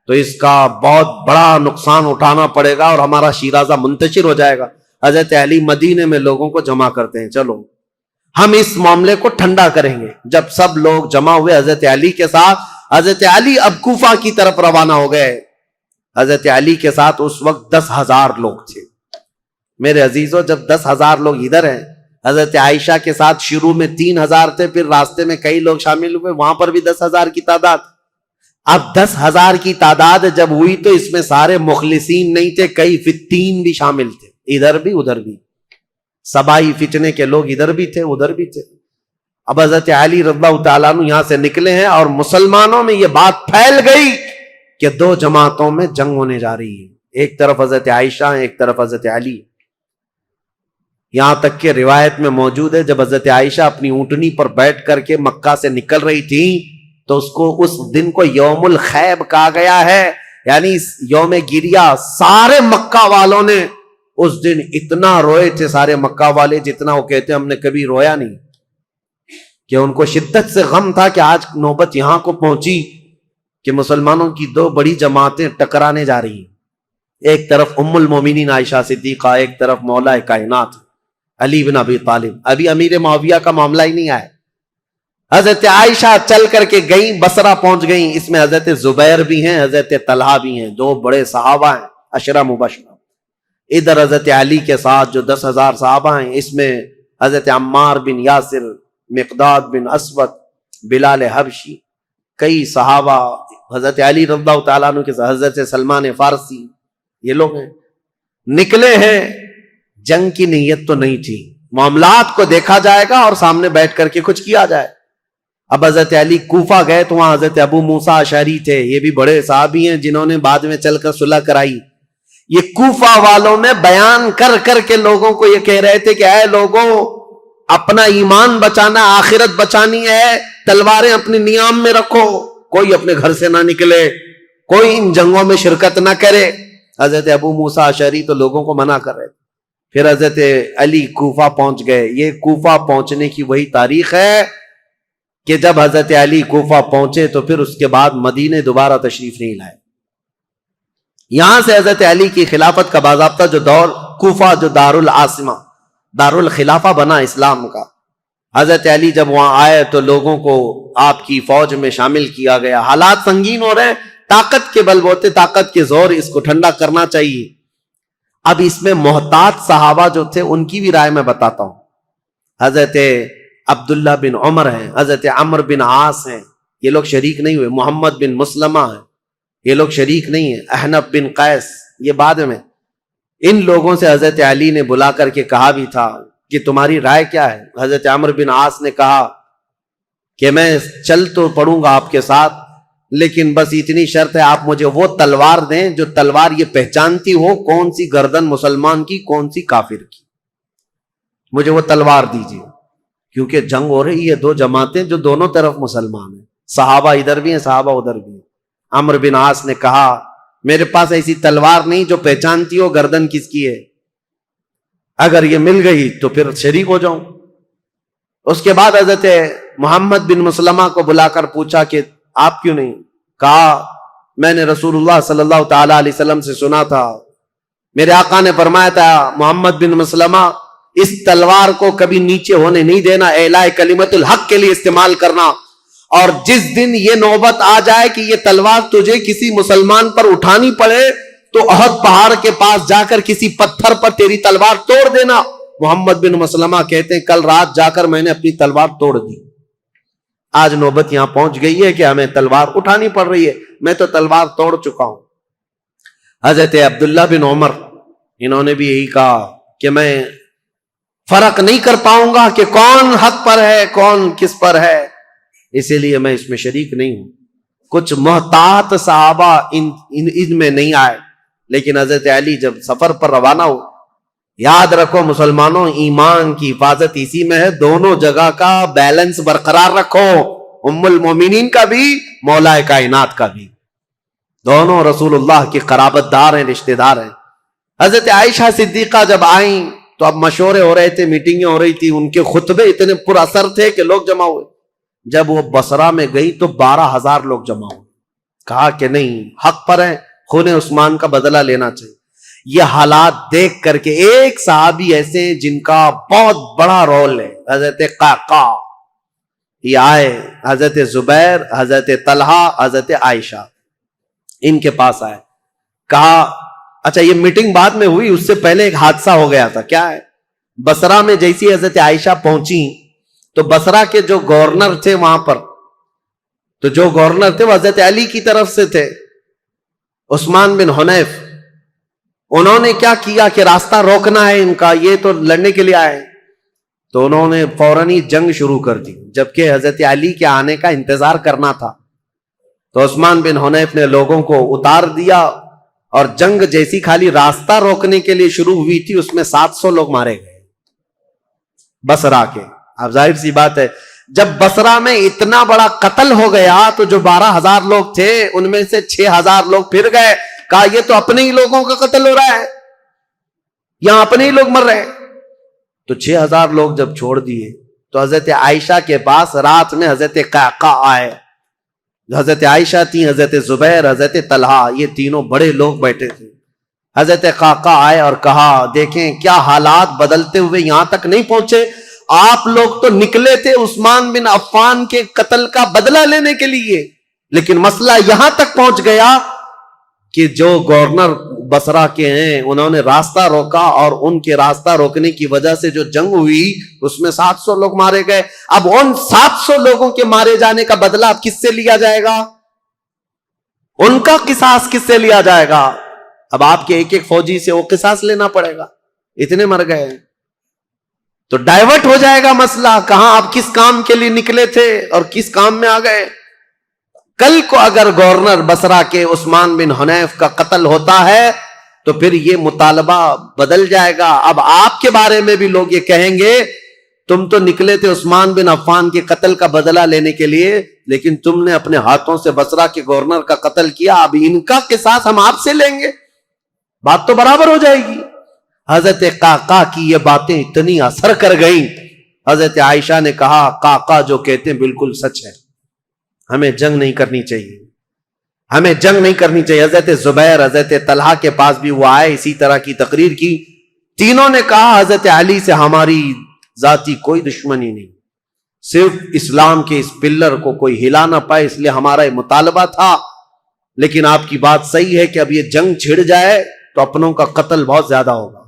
تو اس کا بہت بڑا نقصان اٹھانا پڑے گا اور ہمارا شیرازہ منتشر ہو جائے گا۔ حضرت علی مدینے میں لوگوں کو جمع کرتے ہیں، چلو ہم اس معاملے کو ٹھنڈا کریں گے۔ جب سب لوگ جمع ہوئے حضرت علی کے ساتھ، حضرت علی اب کوفہ کی طرف روانہ ہو گئے۔ حضرت علی کے ساتھ اس وقت 10,000 لوگ تھے۔ میرے عزیزوں، جب 10,000 لوگ ادھر ہیں، حضرت عائشہ کے ساتھ شروع میں 3,000 تھے، پھر راستے میں کئی لوگ شامل ہوئے، وہاں پر بھی 10,000 کی تعداد۔ اب 10,000 کی تعداد جب ہوئی تو اس میں سارے مخلصین نہیں تھے، کئی فتین بھی شامل تھے، ادھر بھی ادھر بھی، سبائی فتنے کے لوگ ادھر بھی تھے ادھر بھی تھے۔ اب حضرت علی رضی اللہ تعالیٰ عنہ یہاں سے نکلے ہیں اور مسلمانوں میں یہ بات پھیل گئی کہ 2 جماعتوں میں جنگ ہونے جا رہی ہے، ایک طرف حضرت عائشہ ہیں، ایک طرف حضرت علی۔ یہاں تک کہ روایت میں موجود ہے جب حضرت عائشہ اپنی اونٹنی پر بیٹھ کر کے مکہ سے نکل رہی تھی تو اس دن کو یوم الخیب کہا گیا ہے، یعنی یوم گریہ۔ سارے مکہ والوں نے اس دن اتنا روئے تھے سارے مکہ والے جتنا وہ کہتے ہم نے کبھی رویا نہیں، کہ ان کو شدت سے غم تھا کہ آج نوبت یہاں کو پہنچی کہ مسلمانوں کی دو بڑی جماعتیں ٹکرانے جا رہی ہیں، ایک طرف ام المومنین عائشہ صدیقہ، ایک طرف مولا کائنات علی بن ابی طالب۔ ابھی امیر معاویہ کا معاملہ ہی نہیں آیا، حضرت عائشہ چل کر کے گئیں، بصرہ پہنچ گئیں، اس میں حضرت زبیر بھی ہیں، حضرت طلحہ بھی ہیں، دو بڑے صحابہ ہیں عشرہ مبشرہ۔ ادھر حضرت علی کے ساتھ جو 10,000 صحابہ ہیں، اس میں حضرت عمار بن یاسر، مقداد بن اسود، بلال حبشی، کئی صحابہ، حضرت علی رضی اللہ تعالیٰ عنہ کے ساتھ حضرت سلمان فارسی، یہ لوگ ہیں۔ نکلے ہیں، جنگ کی نیت تو نہیں تھی، معاملات کو دیکھا جائے گا اور سامنے بیٹھ کر کے کچھ کیا جائے۔ اب حضرت علی کوفہ گئے تو وہاں حضرت ابو موسیٰ اشعری تھے، یہ بھی بڑے صحابی ہیں جنہوں نے بعد میں چل کر صلح کرائی۔ یہ کوفہ والوں میں بیان کر کر کے لوگوں کو یہ کہہ رہے تھے کہ اے لوگوں، اپنا ایمان بچانا، آخرت بچانی ہے، تلواریں اپنے نیام میں رکھو، کوئی اپنے گھر سے نہ نکلے، کوئی ان جنگوں میں شرکت نہ کرے۔ حضرت ابو موسیٰ اشعری تو لوگوں کو منع کر رہے تھے۔ پھر حضرت علی کوفہ پہنچ گئے۔ یہ کوفہ پہنچنے کی وہی تاریخ ہے کہ جب حضرت علی کوفہ پہنچے تو پھر اس کے بعد مدینے دوبارہ تشریف نہیں لائے۔ یہاں سے حضرت علی کی خلافت کا باضابطہ جو دور، کوفہ جو دارالعاصمہ، دارالخلافہ بنا اسلام کا، حضرت علی جب وہاں آئے تو لوگوں کو آپ کی فوج میں شامل کیا گیا۔ حالات سنگین ہو رہے ہیں، طاقت کے بل بوتے، طاقت کے زور، اس کو ٹھنڈا کرنا چاہیے۔ اب اس میں محتاط صحابہ جو تھے ان کی بھی رائے میں بتاتا ہوں۔ حضرت عبداللہ بن عمر ہیں، حضرت عمر بن عاص ہیں، یہ لوگ شریک نہیں ہوئے۔ محمد بن مسلمہ ہیں، یہ لوگ شریک نہیں ہیں۔ احنف بن قیس، یہ بعد میں۔ ان لوگوں سے حضرت علی نے بلا کر کے کہا بھی تھا کہ تمہاری رائے کیا ہے؟ حضرت عمر بن عاص نے کہا کہ میں چل تو پڑوں گا آپ کے ساتھ، لیکن بس اتنی شرط ہے آپ مجھے وہ تلوار دیں جو تلوار یہ پہچانتی ہو کون سی گردن مسلمان کی کون سی کافر کی، مجھے وہ تلوار دیجیے، کیونکہ جنگ ہو رہی ہے، دو جماعتیں جو دونوں طرف مسلمان ہیں، صحابہ ادھر بھی ہیں، صحابہ ادھر بھی ہیں۔ عمر بن عاص نے کہا میرے پاس ایسی تلوار نہیں جو پہچانتی ہو گردن کس کی ہے، اگر یہ مل گئی تو پھر شریک ہو جاؤں۔ اس کے بعد حضرت محمد بن مسلمہ کو بلا کر پوچھا کہ آپ کیوں نہیں؟ کہا میں نے رسول اللہ صلی اللہ تعالی علیہ وسلم سے سنا تھا، میرے آقا نے فرمایا تھا محمد بن مسلمہ اس تلوار کو کبھی نیچے ہونے نہیں دینا، اعلاء کلمت الحق کے لیے استعمال کرنا، اور جس دن یہ نوبت آ جائے کہ یہ تلوار تجھے کسی مسلمان پر اٹھانی پڑے تو احد پہاڑ کے پاس جا کر کسی پتھر پر تیری تلوار توڑ دینا۔ محمد بن مسلمہ کہتے ہیں کل رات جا کر میں نے اپنی تلوار توڑ دی، آج نوبت یہاں پہنچ گئی ہے کہ ہمیں تلوار اٹھانی پڑ رہی ہے، میں تو تلوار توڑ چکا ہوں۔ حضرت عبداللہ بن عمر انہوں نے بھی یہی کہا کہ میں فرق نہیں کر پاؤں گا کہ کون حق پر ہے کون کس پر ہے، اسی لیے میں اس میں شریک نہیں ہوں۔ کچھ محتاط صحابہ ان میں نہیں آئے، لیکن حضرت علی جب سفر پر روانہ ہو، یاد رکھو مسلمانوں، ایمان کی حفاظت اسی میں ہے، دونوں جگہ کا بیلنس برقرار رکھو، ام المومنین کا بھی مولا کائنات کا بھی، دونوں رسول اللہ کی قرابت دار ہیں، رشتہ دار ہیں۔ حضرت عائشہ صدیقہ جب آئیں تو اب مشورے ہو رہے تھے، میٹنگیں ہو رہی تھی، ان کے خطبے اتنے پر اثر تھے کہ لوگ جمع ہوئے۔ جب وہ بصرہ میں گئی تو 12,000 لوگ جمع ہوئے، کہا کہ نہیں حق پر ہیں، خون عثمان کا بدلہ لینا چاہیے۔ یہ حالات دیکھ کر کے ایک صحابی ایسے ہیں جن کا بہت بڑا رول ہے، حضرت قعقاع، یہ آئے، حضرت زبیر، حضرت طلحہ، حضرت عائشہ ان کے پاس آئے، کہا اچھا یہ میٹنگ بعد میں ہوئی، اس سے پہلے ایک حادثہ ہو گیا تھا، کیا ہے؟ بصرہ میں جیسی حضرت عائشہ پہنچی تو بصرہ کے جو گورنر تھے وہاں پر، تو جو گورنر تھے وہ حضرت علی کی طرف سے تھے، عثمان بن حنیف، انہوں نے کیا کیا کہ راستہ روکنا ہے ان کا، یہ تو لڑنے کے لیے آئے، تو انہوں نے فوراً ہی جنگ شروع کر دی، جبکہ حضرت علی کے آنے کا انتظار کرنا تھا۔ تو عثمان بن حنیف نے لوگوں کو اتار دیا، اور جنگ جیسی خالی راستہ روکنے کے لیے شروع ہوئی تھی، اس میں 700 لوگ مارے گئے بصرہ کے۔ اب ظاہر سی بات ہے جب بصرہ میں اتنا بڑا قتل ہو گیا تو جو 12,000 لوگ تھے ان میں سے 6,000 لوگ پھر گئے، کہا یہ تو اپنے ہی لوگوں کا قتل ہو رہا ہے، یہاں اپنے ہی لوگ مر رہے ہیں. تو 6000 لوگ جب چھوڑ دیے تو حضرت عائشہ کے پاس رات میں حضرت قعقاع آئے. حضرت عائشہ تھی، حضرت زبیر، حضرت طلحہ، یہ تینوں بڑے لوگ بیٹھے تھے. حضرت قعقاع آئے اور کہا دیکھیں کیا حالات بدلتے ہوئے یہاں تک نہیں پہنچے. آپ لوگ تو نکلے تھے عثمان بن عفان کے قتل کا بدلہ لینے کے لیے، لیکن مسئلہ یہاں تک پہنچ گیا کہ جو گورنر بصرہ کے ہیں انہوں نے راستہ روکا، اور ان کے راستہ روکنے کی وجہ سے جو جنگ ہوئی اس میں 700 لوگ مارے گئے. اب ان 700 لوگوں کے مارے جانے کا بدلہ اب کس سے لیا جائے گا؟ ان کا قصاص کس سے لیا جائے گا؟ اب آپ کے ایک ایک فوجی سے وہ قصاص لینا پڑے گا، اتنے مر گئے. تو ڈائیورٹ ہو جائے گا مسئلہ، کہاں آپ کس کام کے لیے نکلے تھے اور کس کام میں آ گئے. کل کو اگر گورنر بصرہ کے عثمان بن حنیف کا قتل ہوتا ہے تو پھر یہ مطالبہ بدل جائے گا. اب آپ کے بارے میں بھی لوگ یہ کہیں گے تم تو نکلے تھے عثمان بن عفان کے قتل کا بدلہ لینے کے لیے، لیکن تم نے اپنے ہاتھوں سے بصرہ کے گورنر کا قتل کیا، اب ان کا قصاص ہم آپ سے لیں گے. بات تو برابر ہو جائے گی. حضرت قعقاع کی یہ باتیں اتنی اثر کر گئیں، حضرت عائشہ نے کہا قعقاع جو کہتے ہیں بالکل سچ ہے، ہمیں جنگ نہیں کرنی چاہیے، ہمیں جنگ نہیں کرنی چاہیے. حضرت زبیر، حضرت طلحہ کے پاس بھی وہ آئے، اسی طرح کی تقریر کی. تینوں نے کہا حضرت علی سے ہماری ذاتی کوئی دشمنی نہیں، صرف اسلام کے اس پلر کو کوئی ہلا نہ پائے اس لیے ہمارا یہ مطالبہ تھا. لیکن آپ کی بات صحیح ہے کہ اب یہ جنگ چھڑ جائے تو اپنوں کا قتل بہت زیادہ ہوگا.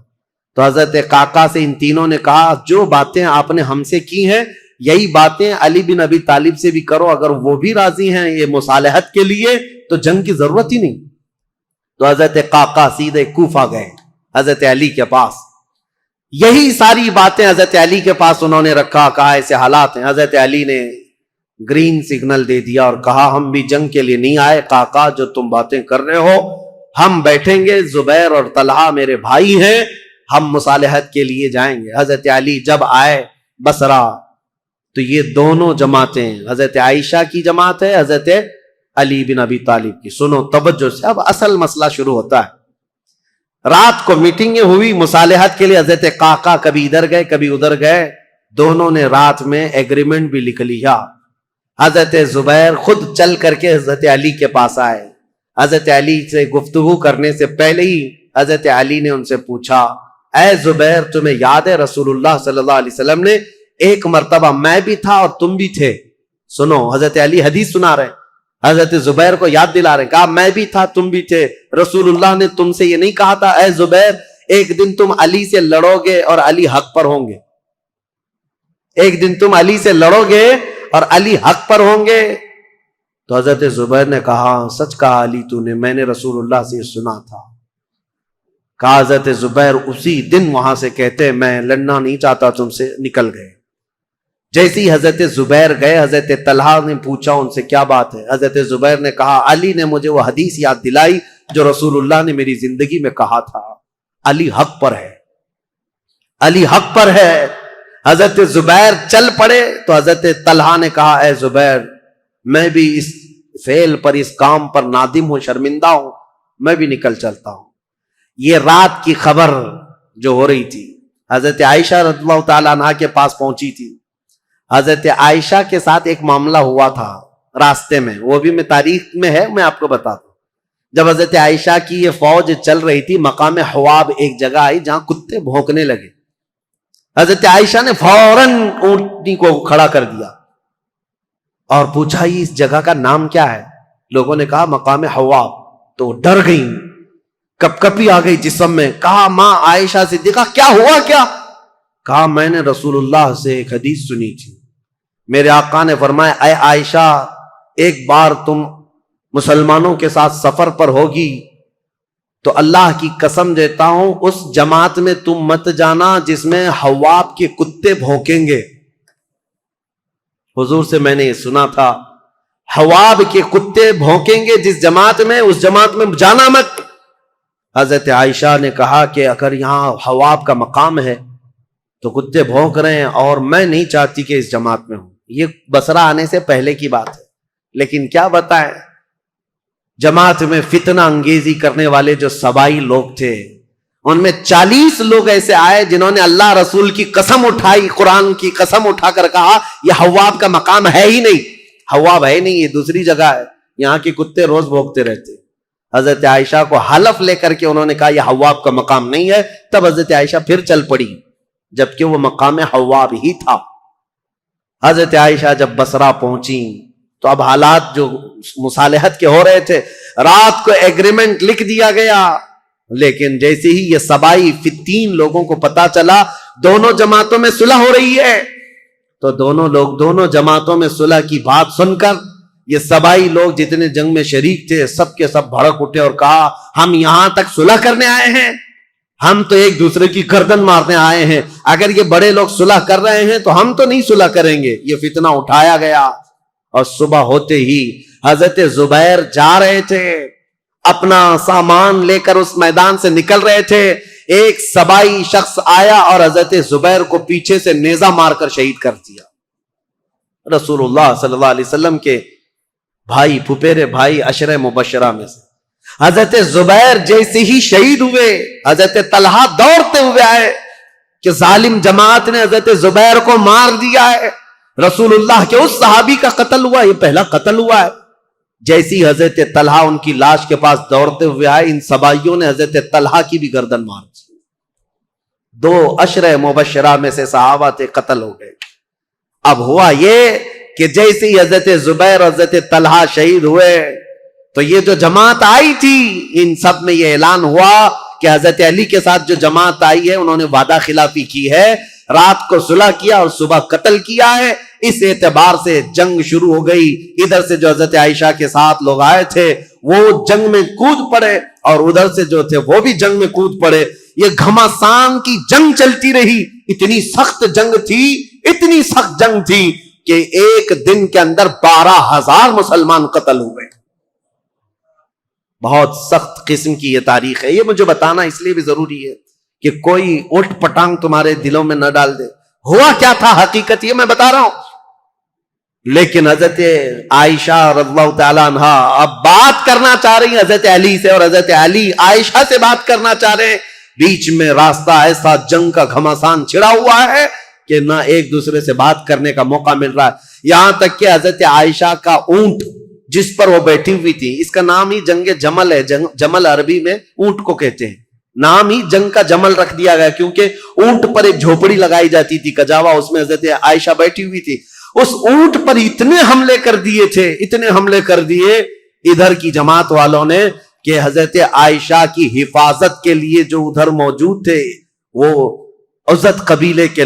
تو حضرت قعقاع سے ان تینوں نے کہا جو باتیں آپ نے ہم سے کی ہیں یہی باتیں علی بن ابی طالب سے بھی کرو، اگر وہ بھی راضی ہیں یہ مصالحت کے لیے تو جنگ کی ضرورت ہی نہیں. تو حضرت قعقاع سیدھے کوفہ گئے حضرت علی کے پاس. یہی ساری باتیں حضرت علی کے پاس انہوں نے رکھا، کہا ایسے حالات ہیں. حضرت علی نے گرین سگنل دے دیا اور کہا ہم بھی جنگ کے لیے نہیں آئے قعقاع، جو تم باتیں کر رہے ہو ہم بیٹھیں گے، زبیر اور طلحہ میرے بھائی ہیں، ہم مصالحت کے لیے جائیں گے. حضرت علی جب آئے بصرہ تو یہ دونوں جماعتیں، حضرت عائشہ کی جماعت ہے، حضرت علی بن ابی طالب کی. سنو توجہ سے، اب اصل مسئلہ شروع ہوتا ہے. رات کو میٹنگیں ہوئی مصالحت کے لیے، حضرت قعقاع کبھی ادھر گئے کبھی ادھر گئے، دونوں نے رات میں ایگریمنٹ بھی لکھ لیا. حضرت زبیر خود چل کر کے حضرت علی کے پاس آئے. حضرت علی سے گفتگو کرنے سے پہلے ہی حضرت علی نے ان سے پوچھا اے زبیر تمہیں یاد ہے رسول اللہ صلی اللہ علیہ وسلم نے ایک مرتبہ میں بھی تھا اور تم بھی تھے. سنو حضرت علی حدیث سنا رہے، حضرت زبیر کو یاد دلا رہے، کہا میں بھی تھا تم بھی تھے، رسول اللہ نے تم سے یہ نہیں کہا تھا اے زبیر ایک دن تم علی سے لڑو گے اور علی حق پر ہوں گے، ایک دن تم علی سے لڑو گے اور علی حق پر ہوں گے. تو حضرت زبیر نے کہا سچ کہا علی تو نے، میں نے رسول اللہ سے سنا تھا. کہا حضرت زبیر اسی دن وہاں سے کہتے میں لڑنا نہیں چاہتا تم سے، نکل گئے. جیسی حضرت زبیر گئے حضرت طلحہ نے پوچھا ان سے کیا بات ہے. حضرت زبیر نے کہا علی نے مجھے وہ حدیث یاد دلائی جو رسول اللہ نے میری زندگی میں کہا تھا، علی حق پر ہے، علی حق پر ہے. حضرت زبیر چل پڑے تو حضرت طلحہ نے کہا اے زبیر میں بھی اس فعل پر اس کام پر نادم ہوں، شرمندہ ہوں، میں بھی نکل چلتا ہوں. یہ رات کی خبر جو ہو رہی تھی حضرت عائشہ رضی اللہ تعالیٰ عنہ کے پاس پہنچی تھی. حضرت عائشہ کے ساتھ ایک معاملہ ہوا تھا راستے میں، وہ بھی میں تاریخ میں ہے میں آپ کو بتاتا ہوں. جب حضرت عائشہ کی یہ فوج چل رہی تھی مقام حواب ایک جگہ آئی جہاں کتے بھونکنے لگے. حضرت عائشہ نے فوراً اونٹنی کو کھڑا کر دیا اور پوچھا یہ اس جگہ کا نام کیا ہے؟ لوگوں نے کہا مقام حواب. تو ڈر گئی، کپ کپی آ گئی جسم میں. کہا ماں عائشہ سے دیکھا کیا ہوا کیا؟ کہا میں نے رسول اللہ سے ایک حدیث سنی تھی، میرے آقا نے فرمایا اے عائشہ ایک بار تم مسلمانوں کے ساتھ سفر پر ہوگی تو اللہ کی قسم دیتا ہوں اس جماعت میں تم مت جانا جس میں حواب کے کتے بھونکیں گے. حضور سے میں نے یہ سنا تھا حواب کے کتے بھونکیں گے جس جماعت میں، اس جماعت میں جانا مت. حضرت عائشہ نے کہا کہ اگر یہاں حواب کا مقام ہے تو کتے بھونک رہے ہیں اور میں نہیں چاہتی کہ اس جماعت میں ہوں. یہ بصرہ آنے سے پہلے کی بات ہے، لیکن کیا بتائیں جماعت میں فتنہ انگیزی کرنے والے جو سبائی لوگ تھے ان میں 40 لوگ ایسے آئے جنہوں نے اللہ رسول کی قسم اٹھائی، قرآن کی قسم اٹھا کر کہا یہ حواب کا مقام ہے ہی نہیں، حواب ہے نہیں، یہ دوسری جگہ ہے، یہاں کے کتے روز بھوکتے رہتے۔ حضرت عائشہ کو حلف لے کر کے انہوں نے کہا یہ حواب کا مقام نہیں ہے، تب حضرت عائشہ پھر چل پڑی، جبکہ وہ مقام حواب ہی تھا۔ حضرت عائشہ جب بصرہ پہنچی تو اب حالات جو مصالحت کے ہو رہے تھے، رات کو ایگریمنٹ لکھ دیا گیا، لیکن جیسے ہی یہ سبائی 3 لوگوں کو پتا چلا دونوں جماعتوں میں صلح ہو رہی ہے، تو دونوں جماعتوں میں صلح کی بات سن کر یہ سبائی لوگ جتنے جنگ میں شریک تھے سب کے سب بھڑک اٹھے اور کہا ہم یہاں تک صلح کرنے آئے ہیں، ہم تو ایک دوسرے کی گردن مارنے آئے ہیں، اگر یہ بڑے لوگ صلح کر رہے ہیں تو ہم تو نہیں صلح کریں گے۔ یہ فتنہ اٹھایا گیا اور صبح ہوتے ہی حضرت زبیر جا رہے تھے، اپنا سامان لے کر اس میدان سے نکل رہے تھے، ایک سبائی شخص آیا اور حضرت زبیر کو پیچھے سے نیزہ مار کر شہید کر دیا۔ رسول اللہ صلی اللہ علیہ وسلم کے بھائی، پھپھیرے بھائی، عشرہ مبشرہ میں سے حضرت زبیر جیسے ہی شہید ہوئے، حضرت طلحہ دوڑتے ہوئے آئے کہ ظالم جماعت نے حضرت زبیر کو مار دیا ہے، رسول اللہ کے اس صحابی کا قتل ہوا، یہ پہلا قتل ہوا ہے۔ جیسی حضرت طلحہ ان کی لاش کے پاس دوڑتے ہوئے آئے، ان سبائیوں نے حضرت طلحہ کی بھی گردن مار دی۔ 2 عشرہ مبشرہ میں سے صحابہ تھے، قتل ہو گئے۔ اب ہوا یہ کہ جیسے ہی حضرت زبیر اور حضرت طلحہ شہید ہوئے تو یہ جو جماعت آئی تھی ان سب میں یہ اعلان ہوا کہ حضرت علی کے ساتھ جو جماعت آئی ہے انہوں نے وعدہ خلافی کی ہے، رات کو صلح کیا اور صبح قتل کیا ہے، اس اعتبار سے جنگ شروع ہو گئی۔ ادھر سے جو حضرت عائشہ کے ساتھ لوگ آئے تھے وہ جنگ میں کود پڑے اور ادھر سے جو تھے وہ بھی جنگ میں کود پڑے۔ یہ گھمسان کی جنگ چلتی رہی، اتنی سخت جنگ تھی، اتنی سخت جنگ تھی کہ ایک دن کے اندر 12,000 مسلمان قتل ہوئے۔ بہت سخت قسم کی یہ تاریخ ہے، یہ مجھے بتانا اس لیے بھی ضروری ہے کہ کوئی اٹھ پٹانگ تمہارے دلوں میں نہ ڈال دے۔ ہوا کیا تھا حقیقت یہ میں بتا رہا ہوں، لیکن حضرت عائشہ رضی اللہ تعالیٰ عنہ اب بات کرنا چاہ رہی ہیں حضرت علی سے، اور حضرت علی عائشہ سے بات کرنا چاہ رہے ہیں، بیچ میں راستہ ایسا جنگ کا گھمسان چھڑا ہوا ہے کہ نہ ایک دوسرے سے بات کرنے کا موقع مل رہا ہے۔ یہاں تک کہ حضرت عائشہ کا اونٹ جس پر وہ بیٹھی ہوئی تھی، اس کا نام ہی جنگ جمل ہے، جمل عربی میں اونٹ کو کہتے ہیں، نام ہی جنگ کا جمل رکھ دیا گیا کیونکہ اونٹ پر ایک جھوپڑی لگائی جاتی تھی کجاوا، اس میں حضرت عائشہ بیٹھی ہوئی تھی۔ اس اونٹ پر اتنے حملے کر دیے تھے، اتنے حملے کر دیے ادھر کی جماعت والوں نے کہ حضرت عائشہ کی حفاظت کے لیے جو ادھر موجود تھے وہ عزت قبیلے کے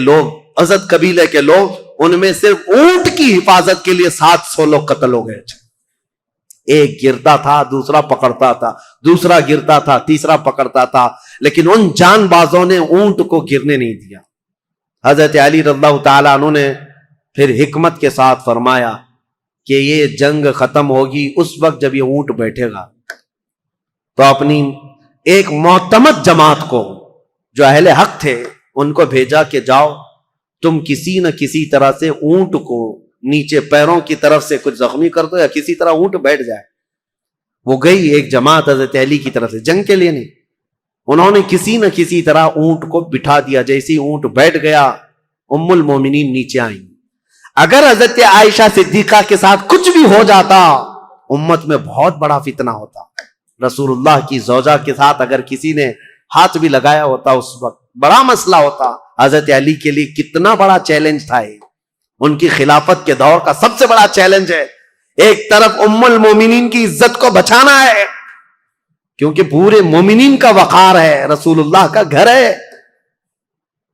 لوگ ان میں صرف اونٹ کی حفاظت کے لیے 700 لوگ قتل ہو گئے تھے۔ ایک گرتا تھا، دوسرا پکڑتا تھا، دوسرا گرتا تھا، تیسرا پکڑتا تھا، لیکن ان جان بازوں نے اونٹ کو گرنے نہیں دیا۔ حضرت علی رضی اللہ تعالیٰ عنہ نے پھر حکمت کے ساتھ فرمایا کہ یہ جنگ ختم ہوگی اس وقت جب یہ اونٹ بیٹھے گا، تو اپنی ایک معتمد جماعت کو جو اہل حق تھے ان کو بھیجا کہ جاؤ تم کسی نہ کسی طرح سے اونٹ کو نیچے پیروں کی طرف سے کچھ زخمی کر دو یا کسی طرح اونٹ بیٹھ جائے۔ وہ گئی ایک جماعت حضرت علی کی طرف سے، جنگ کے لیے نہیں، انہوں نے کسی نہ کسی طرح اونٹ کو بٹھا دیا۔ جیسے اونٹ بیٹھ گیا ام المومنین نیچے آئیں۔ اگر حضرت عائشہ صدیقہ کے ساتھ کچھ بھی ہو جاتا امت میں بہت بڑا فتنہ ہوتا۔ رسول اللہ کی زوجہ کے ساتھ اگر کسی نے ہاتھ بھی لگایا ہوتا اس وقت بڑا مسئلہ ہوتا۔ حضرت علی کے لیے کتنا بڑا چیلنج تھا یہ، ان کی خلافت کے دور کا سب سے بڑا چیلنج ہے۔ ایک طرف ام المومنین کی عزت کو بچانا ہے کیونکہ پورے مومنین کا وقار ہے، رسول اللہ کا گھر ہے،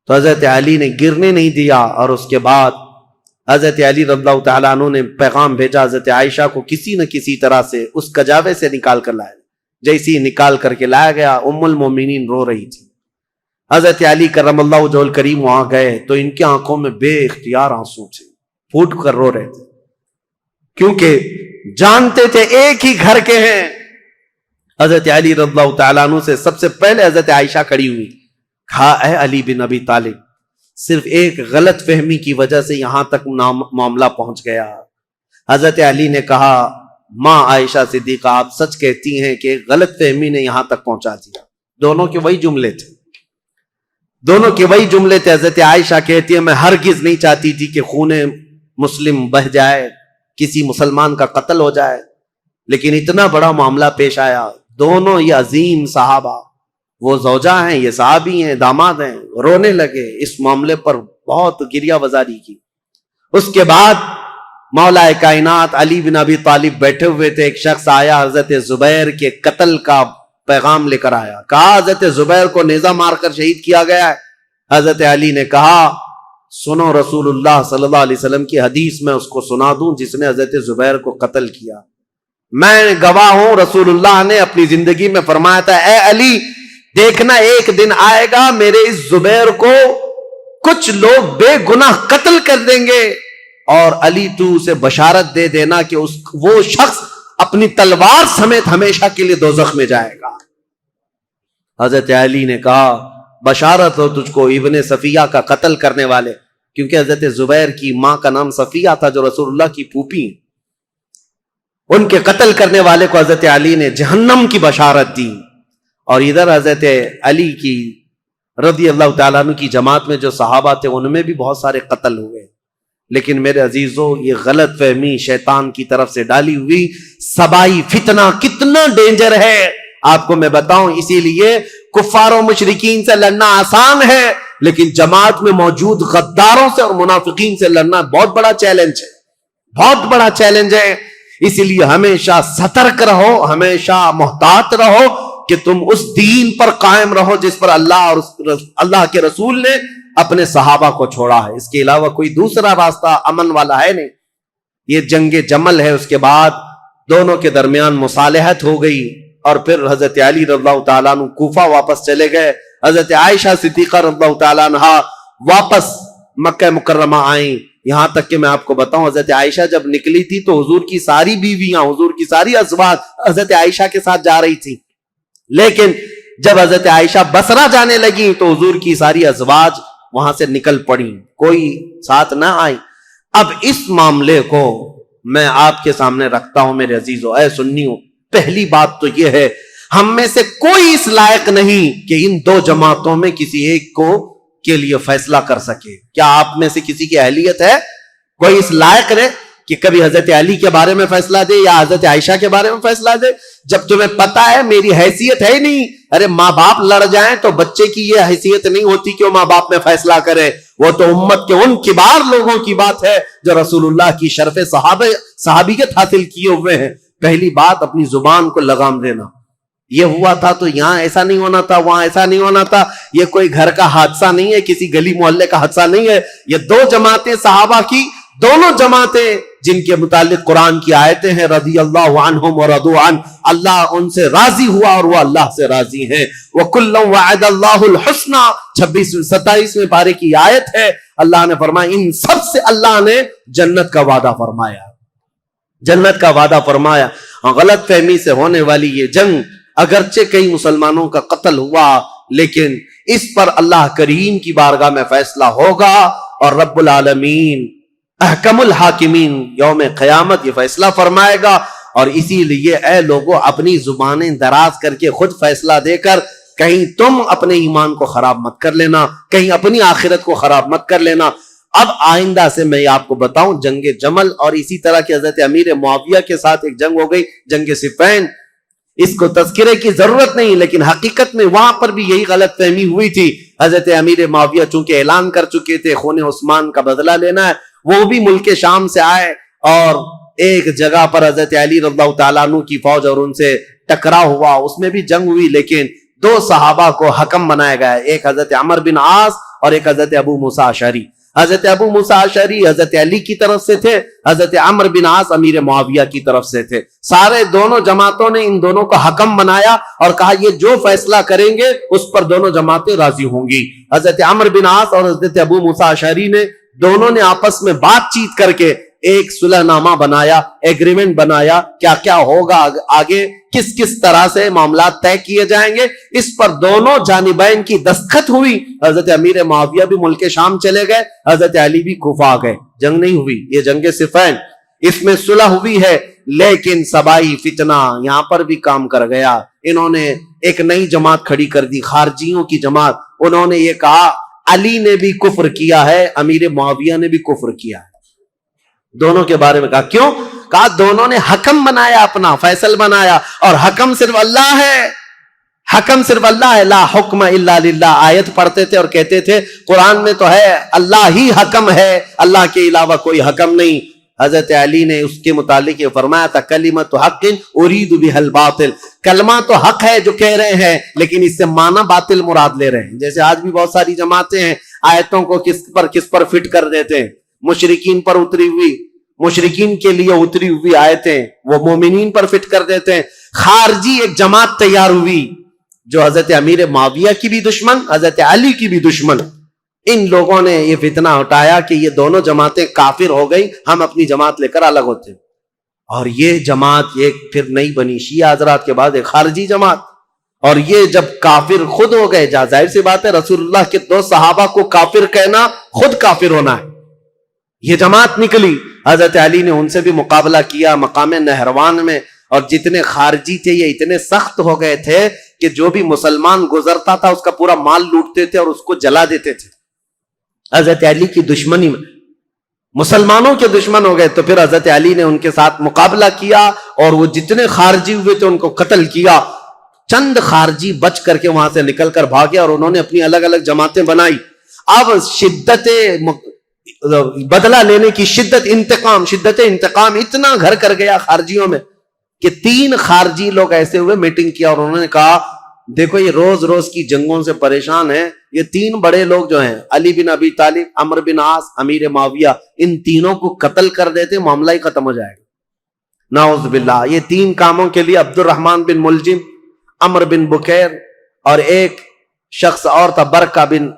تو حضرت علی نے گرنے نہیں دیا۔ اور اس کے بعد حضرت علی رضی اللہ تعالیٰ عنہ نے پیغام بھیجا حضرت عائشہ کو کسی نہ کسی طرح سے اس کجاوے سے نکال کر لائے۔ جیسی نکال کر کے لایا گیا ام المومنین رو رہی تھی۔ حضرت علی کرم اللہ وجہہ الکریم وہاں گئے تو ان کی آنکھوں میں بے اختیار آنسو تھے، پھوٹ کر رو رہے تھے کیونکہ جانتے تھے ایک ہی گھر کے ہیں۔ حضرت علی رضی اللہ تعالیٰ عنہ سے سب سے پہلے حضرت عائشہ کھڑی ہوئی، کہا اے علی بن ابی طالب، صرف ایک غلط فہمی کی وجہ سے یہاں تک معاملہ پہنچ گیا۔ حضرت علی نے کہا ماں عائشہ صدیقہ آپ سچ کہتی ہیں کہ ایک غلط فہمی نے یہاں تک پہنچا دیا۔ دونوں کے وہی جملے تھے، دونوں کے وہی جملے تھے. حضرت عائشہ کہتی ہے میں ہرگز نہیں چاہتی تھی کہ خون مسلم بہہ جائے، کسی مسلمان کا قتل ہو جائے، لیکن اتنا بڑا معاملہ پیش آیا. دونوں یہ عظیم صحابہ، وہ زوجہ ہیں، یہ صحابی ہیں، داماد ہیں، رونے لگے، اس معاملے پر بہت گریہ وزاری کی. اس کے بعد مولا کائنات علی بن ابی طالب بیٹھے ہوئے تھے. ایک شخص آیا، حضرت زبیر کے قتل کا پیغام لے کر آیا. کہا حضرت زبیر کو نیزہ مار کر شہید کیا گیا ہے. حضرت علی نے کہا سنو رسول اللہ صلی اللہ علیہ وسلم کی حدیث میں اس کو سنا دوں جس نے حضرت زبیر کو قتل کیا. میں گواہ ہوں، رسول اللہ نے اپنی زندگی میں فرمایا تھا اے علی دیکھنا ایک دن آئے گا میرے اس زبیر کو کچھ لوگ بے گناہ قتل کر دیں گے، اور علی تو اسے بشارت دے دینا کہ وہ شخص اپنی تلوار سمیت ہمیشہ کے لیے دوزخ میں جائے گا. حضرت علی نے کہا بشارت ہو تجھ کو ابن صفیہ کا قتل کرنے والے، کیونکہ حضرت زبیر کی ماں کا نام صفیہ تھا جو رسول اللہ کی پھوپھی، ان کے قتل کرنے والے کو حضرت علی نے جہنم کی بشارت دی. اور ادھر حضرت علی کی رضی اللہ تعالیٰ عنہ کی جماعت میں جو صحابہ تھے ان میں بھی بہت سارے قتل ہوئے. لیکن میرے عزیزوں یہ غلط فہمی شیطان کی طرف سے ڈالی ہوئی سبائی فتنہ کتنا ڈینجر ہے آپ کو میں بتاؤں. اسی لیے کفار و مشرکین سے لڑنا آسان ہے، لیکن جماعت میں موجود غداروں سے اور منافقین سے لڑنا بہت بڑا چیلنج ہے، بہت بڑا چیلنج ہے. اسی لیے ہمیشہ سترک رہو، ہمیشہ محتاط رہو کہ تم اس دین پر قائم رہو جس پر اللہ اور اللہ کے رسول نے اپنے صحابہ کو چھوڑا ہے. اس کے علاوہ کوئی دوسرا راستہ امن والا ہے نہیں. یہ جنگ جمل ہے. اس کے بعد دونوں کے درمیان مصالحت ہو گئی اور پھر حضرت علی رضی اللہ تعالیٰ عنہ کوفہ واپس چلے گئے. حضرت عائشہ صدیقہ رضی اللہ تعالیٰ عنہ واپس مکہ مکرمہ آئیں. یہاں تک کہ میں آپ کو بتاؤں حضرت عائشہ جب نکلی تھی تو حضور کی ساری بیویاں، حضور کی ساری ازواج حضرت عائشہ کے ساتھ جا رہی تھی، لیکن جب حضرت عائشہ بصرہ جانے لگی تو حضور کی ساری ازواج وہاں سے نکل پڑی، کوئی ساتھ نہ آئی. اب اس معاملے کو میں آپ کے سامنے رکھتا ہوں میرے عزیزو، اے سنیوں. پہلی بات تو یہ ہے ہم میں سے کوئی اس لائق نہیں کہ ان دو جماعتوں میں کسی ایک کو کے لیے فیصلہ کر سکے. کیا آپ میں سے کسی کی اہلیت ہے؟ کوئی اس لائق ہے کہ کبھی حضرت علی کے بارے میں فیصلہ دے یا حضرت عائشہ کے بارے میں فیصلہ دے؟ جب تمہیں پتا ہے میری حیثیت ہے ہی نہیں. ارے ماں باپ لڑ جائیں تو بچے کی یہ حیثیت نہیں ہوتی کہ وہ ماں باپ میں فیصلہ کرے. وہ تو امت کے ان کبار لوگوں کی بات ہے جو رسول اللہ کی شرف صحابیت حاصل کیے ہوئے ہیں. پہلی بات اپنی زبان کو لگام دینا. یہ ہوا تھا تو یہاں ایسا نہیں ہونا تھا، وہاں ایسا نہیں ہونا تھا. یہ کوئی گھر کا حادثہ نہیں ہے، کسی گلی محلے کا حادثہ نہیں ہے. یہ دو جماعتیں صحابہ کی، دونوں جماعتیں جن کے متعلق قرآن کی آیتیں ہیں رضی اللہ عنہم ورضوا عنہ، اللہ ان سے راضی ہوا اور وہ اللہ سے راضی ہیں. وَكُلًّا وَعَدَ اللَّهُ الْحُسْنَى 26-27 پارے کی آیت ہے. اللہ نے فرمایا ان سب سے اللہ نے جنت کا وعدہ فرمایا، جنت کا وعدہ فرمایا. غلط فہمی سے ہونے والی یہ جنگ، اگرچہ کئی مسلمانوں کا قتل ہوا لیکن اس پر اللہ کریم کی بارگاہ میں فیصلہ ہوگا اور رب العالمین احکم الحاکمین یوم قیامت یہ فیصلہ فرمائے گا. اور اسی لیے اے لوگوں اپنی زبانیں دراز کر کے خود فیصلہ دے کر کہیں تم اپنے ایمان کو خراب مت کر لینا، کہیں اپنی آخرت کو خراب مت کر لینا. اب آئندہ سے میں آپ کو بتاؤں جنگ جمل اور اسی طرح کے حضرت امیر معاویہ کے ساتھ ایک جنگ ہو گئی، جنگ صفین. اس کو تذکرے کی ضرورت نہیں لیکن حقیقت میں وہاں پر بھی یہی غلط فہمی ہوئی تھی. حضرت امیر معاویہ چونکہ اعلان کر چکے تھے خون عثمان کا بدلہ لینا ہے، وہ بھی ملک شام سے آئے اور ایک جگہ پر حضرت علی رضی اللہ تعالیٰ عنہ کی فوج اور ان سے ٹکراؤ ہوا. اس میں بھی جنگ ہوئی لیکن دو صحابہ کو حکم بنایا گیا، ایک حضرت عمر بن عاص اور ایک حضرت ابو موسیٰ اشعری. حضرت ابو موسیٰ اشعری حضرت علی کی طرف سے تھے، حضرت عمر بن عاص امیر معاویہ کی طرف سے تھے. سارے دونوں جماعتوں نے ان دونوں کو حکم بنایا اور کہا یہ جو فیصلہ کریں گے اس پر دونوں جماعتیں راضی ہوں گی. حضرت عمر بن عاص اور حضرت ابو موسیٰ اشعری نے دونوں نے آپس میں بات چیت کر کے ایک صلح نامہ بنایا، ایگریمنٹ بنایا، کیا کیا ہوگا آگے، کس کس طرح سے معاملات طے کیے جائیں گے. اس پر دونوں جانبین کی دستخط ہوئی. حضرت امیر معاویہ بھی ملک شام چلے گئے، حضرت علی بھی کوفہ آ گئے. جنگ نہیں ہوئی، یہ جنگ صفین، اس میں صلح ہوئی ہے لیکن سبائی فتنہ یہاں پر بھی کام کر گیا. انہوں نے ایک نئی جماعت کھڑی کر دی، خارجیوں کی جماعت. انہوں نے یہ کہا علی نے بھی کفر کیا ہے، امیر معاویہ نے بھی کفر کیا ہے. دونوں کے بارے میں کہا. کیوں؟ کہا دونوں نے حکم بنایا، اپنا فیصل بنایا، اور حکم صرف اللہ ہے. حکم صرف اللہ ہے. لا حکم الا للہ آیت پڑھتے تھے اور کہتے تھے قرآن میں تو ہے اللہ ہی حکم ہے، اللہ کے علاوہ کوئی حکم نہیں. حضرت علی نے اس کے متعلق یہ فرمایا تھا کلمۃ حق ارید بها الباطل، کلمہ تو حق ہے جو کہہ رہے ہیں لیکن اس سے معنی باطل مراد لے رہے ہیں. جیسے آج بھی بہت ساری جماعتیں ہیں آیتوں کو کس پر فٹ کر دیتے ہیں. مشرکین پر اتری ہوئی، مشرکین کے لیے اتری ہوئی آیتیں وہ مومنین پر فٹ کر دیتے ہیں. خارجی ایک جماعت تیار ہوئی جو حضرت امیر معاویہ کی بھی دشمن، حضرت علی کی بھی دشمن. ان لوگوں نے یہ فتنہ اٹھایا کہ یہ دونوں جماعتیں کافر ہو گئی، ہم اپنی جماعت لے کر الگ ہوتے ہیں. اور یہ جماعت ایک پھر نئی بنی شیعہ حضرات کے بعد ایک خارجی جماعت. اور یہ جب کافر خود ہو گئے، ظاہر سی بات ہے رسول اللہ کے 2 صحابہ کو کافر کہنا خود کافر ہونا ہے. یہ جماعت نکلی، حضرت علی نے ان سے بھی مقابلہ کیا مقام نہروان میں. اور جتنے خارجی تھے یہ اتنے سخت ہو گئے تھے کہ جو بھی مسلمان گزرتا تھا اس کا پورا مال لوٹتے تھے اور اس کو جلا دیتے تھے. حضرت علی کی دشمنی میں مسلمانوں کے دشمن ہو گئے. تو پھر حضرت علی نے ان کے ساتھ مقابلہ کیا اور وہ جتنے خارجی ہوئے تھے ان کو قتل کیا. چند خارجی بچ کر کے وہاں سے نکل کر بھاگے اور انہوں نے اپنی الگ الگ جماعتیں بنائی. اب شدت بدلہ لینے کی شدت انتقام اتنا گھر کر گیا خارجیوں میں کہ 3 خارجی لوگ ایسے ہوئے میٹنگ کیا اور انہوں نے کہا دیکھو یہ روز روز کی جنگوں سے پریشان ہیں، یہ 3 بڑے لوگ جو ہیں علی بن ابی طالب، عمرو بن عاص، امیر معاویہ، ان تینوں کو قتل کر دیتے معاملہ ہی ختم ہو جائے گا. نعوذ باللہ. یہ 3 کاموں کے لیے عبد الرحمن بن ملجم، عمرو بن بکیر اور ایک شخص اور تھا برکہ بن